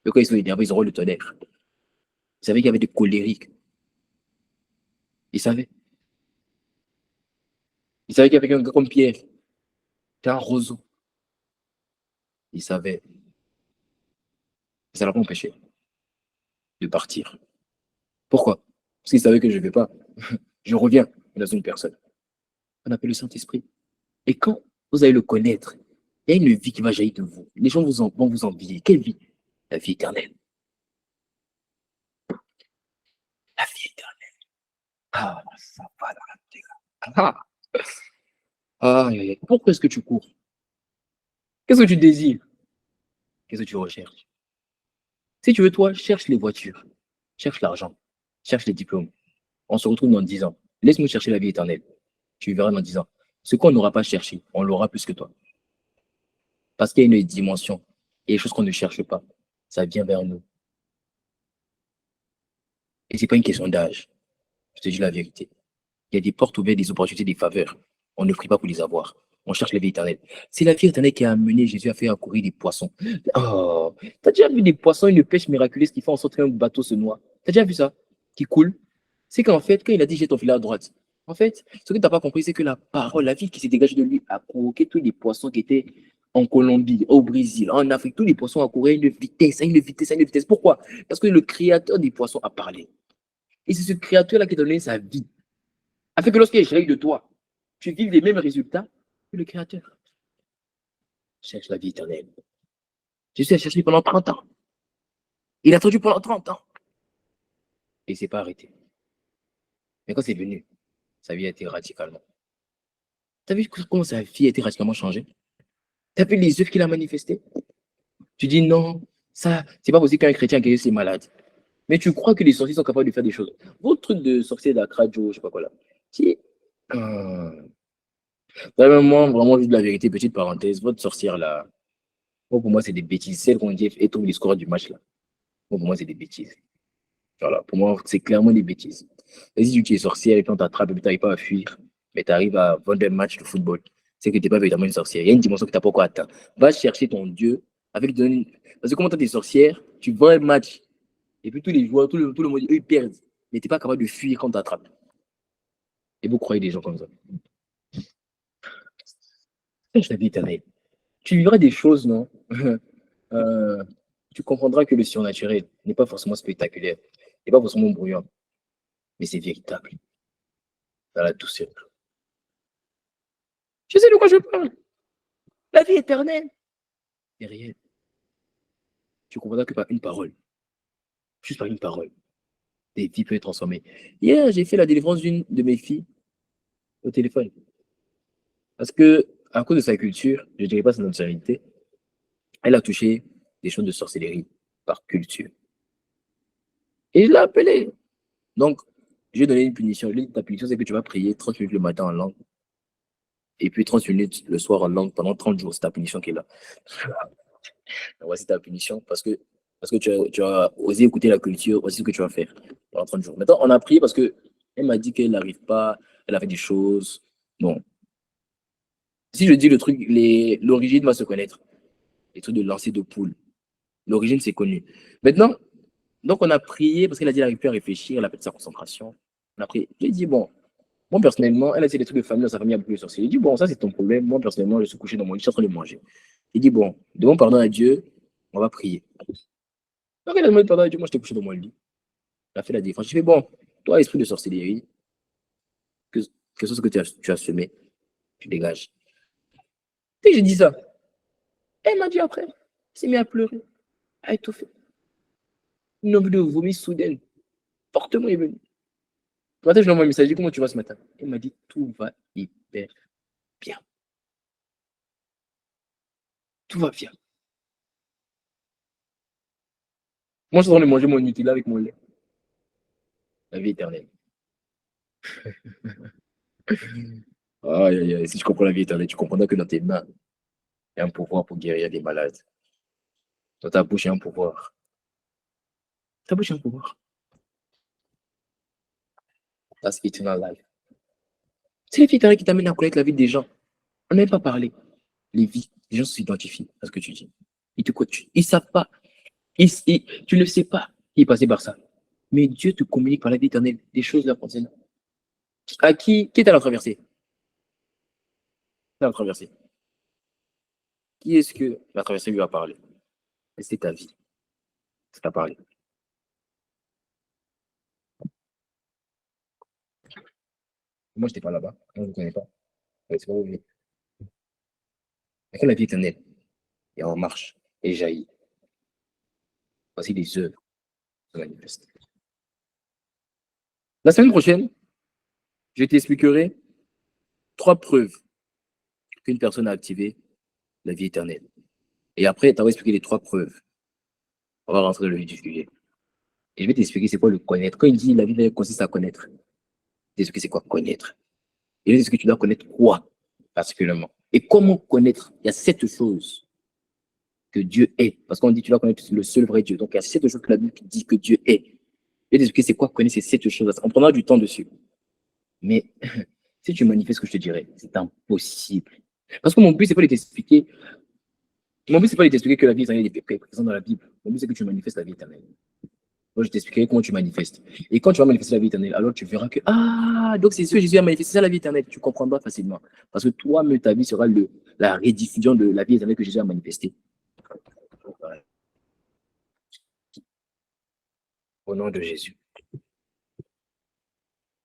Mais quand ils sont énervés, ils auront le tonnerre. Il savait qu'il y avait des colériques. Il savait. Il savait qu'il y avait un gars comme Pierre, c'était un roseau. Il savait. Ça l'a pas empêché de partir. Pourquoi? Parce qu'il savait que je ne vais pas. Je reviens dans une personne. On appelle le Saint-Esprit. Et quand vous allez le connaître, il y a une vie qui va jaillir de vous. Les gens vont vous envier. Quelle vie? La vie éternelle. La vie éternelle. Ah, ça va dans la tête. Ah, ah, pourquoi est-ce que tu cours? Qu'est-ce que tu désires? Qu'est-ce que tu recherches? Si tu veux, toi, cherche les voitures, cherche l'argent, cherche les diplômes. On se retrouve dans 10 ans. Laisse-nous chercher la vie éternelle. Tu verras dans 10 ans. Ce qu'on n'aura pas cherché, on l'aura plus que toi. Parce qu'il y a une dimension. Il y a des choses qu'on ne cherche pas. Ça vient vers nous. Et ce n'est pas une question d'âge. Je te dis la vérité. Il y a des portes ouvertes, des opportunités, des faveurs. On ne prie pas pour les avoir. On cherche la vie éternelle. C'est la vie éternelle qui a amené Jésus à faire accourir des poissons. Oh, t'as déjà vu des poissons, une pêche miraculeuse qui fait en sorte qu'un bateau se noie? T'as déjà vu ça? Qui coule? C'est qu'en fait, quand il a dit jette ton filet à droite, en fait, ce que tu n'as pas compris, c'est que la parole, la vie qui s'est dégagée de lui a provoqué tous les poissons qui étaient en Colombie, au Brésil, en Afrique. Tous les poissons ont couru à une vitesse, à une vitesse, à une vitesse. Pourquoi? Parce que le créateur des poissons a parlé. Et c'est ce créateur-là qui a donné sa vie. Afin que lorsqu'il est de toi, tu vives les mêmes résultats que le créateur. Cherche la vie éternelle. Jésus a cherché pendant 30 ans. Il a attendu pendant 30 ans. Et il ne s'est pas arrêté. Mais quand c'est venu, sa vie a été radicalement. Tu as vu comment sa vie a été radicalement changée? Tu as vu les œuvres qu'il a manifestées? Tu dis non, ça, c'est pas possible qu'un chrétien guérisse ses malades. Mais tu crois que les sorciers sont capables de faire des choses. Votre truc de sorcier d'Accra, Joe, je sais pas quoi là. Si. Moi, vraiment, juste la vérité, petite parenthèse, votre sorcière là, bon, pour moi, c'est des bêtises. Celle qu'on dit et trouve les scores du match là. Bon, pour moi, c'est des bêtises. Voilà, pour moi, c'est clairement des bêtises. Vas-y, tu es sorcière et puis on t'attrape et puis tu n'arrives pas à fuir, mais tu arrives à vendre un match de football. C'est que tu n'es pas véritablement une sorcière. Il y a une dimension que tu n'as pas encore atteint. Va chercher ton Dieu avec donner. Parce que comment tu es sorcière, tu vends un match et puis tous les joueurs, tout le monde, eux, ils perdent. Mais tu n'es pas capable de fuir quand on t'attrape. Et vous croyez des gens comme ça. Je la vie éternelle. Tu vivras des choses, non? Tu comprendras que le surnaturel n'est pas forcément spectaculaire, n'est pas forcément bruyant, mais c'est véritable, dans la douceur. Je sais de quoi je parle. La vie éternelle. C'est réel. Tu comprendras que par une parole, juste par une parole, des vies peuvent être transformées. Hier, j'ai fait la délivrance d'une de mes filles au téléphone. Parce que, à cause de sa culture, je ne dirais pas sa nationalité, elle a touché des choses de sorcellerie par culture. Et je l'ai appelée. Donc, Je vais donner une punition. Je lui ai dit, ta punition, c'est que tu vas prier 30 minutes le matin en langue, et puis 30 minutes le soir en langue pendant 30 jours. C'est ta punition qui est là. Voici ta punition parce que tu as osé écouter la culture, voici ce que tu vas faire pendant 30 jours. Maintenant, on a prié parce que elle m'a dit qu'elle n'arrive pas, elle a fait des choses. Non. Si je dis le truc, l'origine va se connaître. Les trucs de lancer de poule. L'origine, c'est connu. Maintenant, donc on a prié parce qu'elle a dit qu'elle n'arrive plus à réfléchir, elle a fait de sa concentration. On a prié. J'ai dit, bon, moi personnellement, elle a dit des trucs de famille, dans sa famille, il y a beaucoup de sorciers. J'ai dit, bon, ça c'est ton problème. Moi personnellement, je suis couché dans mon lit, je suis en train de manger. J'ai dit, bon, demande pardon à Dieu, on va prier. Donc elle a demandé pardon à Dieu, moi j'étais couché dans mon lit. Elle a fait la défense. J'ai fait, bon, toi, esprit de sorcellerie, que ce que tu as semé, tu dégages. Dès que j'ai dit ça, elle m'a dit après, elle s'est mise à pleurer, à étouffer. Une envie de vomir soudaine. Fortement est venu. Ce matin, je lui ai envoyé un message, j'ai dit, comment tu vas ce matin? Elle m'a dit, tout va hyper bien. Tout va bien. Moi, je suis en train de manger mon Nutella avec mon lait. La vie éternelle. Aïe, aïe, aïe. Si tu comprends la vie éternelle, tu comprendras que dans tes mains, il y a un pouvoir pour guérir des malades. Dans ta bouche, il y a un pouvoir. Ta bouche, il y a un pouvoir. That's eternal life. C'est la vie éternelle qui t'amène à connaître la vie des gens. On n'aime pas parler. Les vies, les gens s'identifient à ce que tu dis. Ils te coachent. Ils ne savent pas. Tu ne le sais pas. Qui est passé par ça. Mais Dieu te communique par la vie éternelle des choses là concernant. À qui est à la traversée? À la traversée. Qui est-ce que la traversée lui a parlé? C'est ta vie. Ça t'a parlé. Moi, je n'étais pas là-bas. Moi, je ne vous connais pas. C'est pas oublié. Mais quand la vie éternelle est en marche et jaillit, voici des œuvres se manifestent. La semaine prochaine, je t'expliquerai 3 preuves qu'une personne a activé la vie éternelle. Et après, tu vas expliquer les 3 preuves. On va rentrer dans le vif du sujet. Et je vais t'expliquer c'est quoi le connaître. Quand il dit la vie éternelle consiste à connaître, t'expliquer c'est quoi connaître. Et je vais t'expliquer que tu dois connaître quoi particulièrement. Et comment connaître? Il y a 7 choses que Dieu est. Parce qu'on dit que tu dois connaître le seul vrai Dieu. Donc il y a 7 choses que la Bible dit que Dieu est. Je vais t'expliquer c'est quoi connaître ces 7 choses. On prendra du temps dessus. Mais si tu manifestes ce que je te dirais, c'est impossible. Parce que mon but, c'est pas de t'expliquer. Mon but, c'est pas de t'expliquer que la vie éternelle est présente dans la Bible. Mon but, c'est que tu manifestes la vie éternelle. Moi, je t'expliquerai comment tu manifestes. Et quand tu vas manifester la vie éternelle, alors tu verras que, donc c'est ce que Jésus a manifesté, ça la vie éternelle. Tu comprendras facilement. Parce que toi-même, ta vie sera la rediffusion de la vie éternelle que Jésus a manifestée. Au nom de Jésus.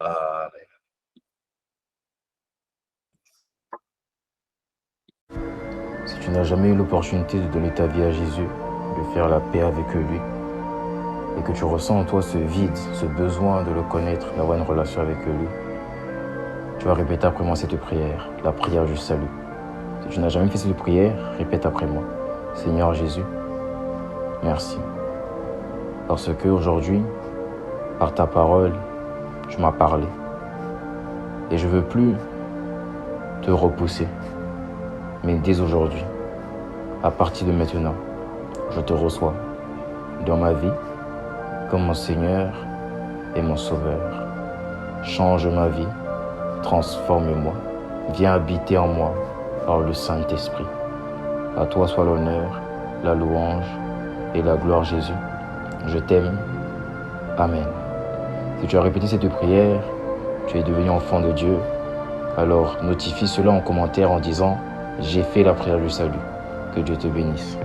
Amen. Si tu n'as jamais eu l'opportunité de donner ta vie à Jésus, de faire la paix avec lui, et que tu ressens en toi ce vide, ce besoin de le connaître, d'avoir une relation avec lui, tu vas répéter après moi cette prière, la prière du salut. Si tu n'as jamais fait cette prière, répète après moi. Seigneur Jésus, merci. Parce qu'aujourd'hui, par ta parole, tu m'as parlé. Et je ne veux plus te repousser. Mais dès aujourd'hui, à partir de maintenant, je te reçois dans ma vie comme mon Seigneur et mon Sauveur. Change ma vie, transforme-moi, viens habiter en moi par le Saint-Esprit. À toi soit l'honneur, la louange et la gloire Jésus. Je t'aime. Amen. Si tu as répété cette prière, tu es devenu enfant de Dieu, alors notifie cela en commentaire en disant « J'ai fait la prière du salut ». Que Dieu te bénisse.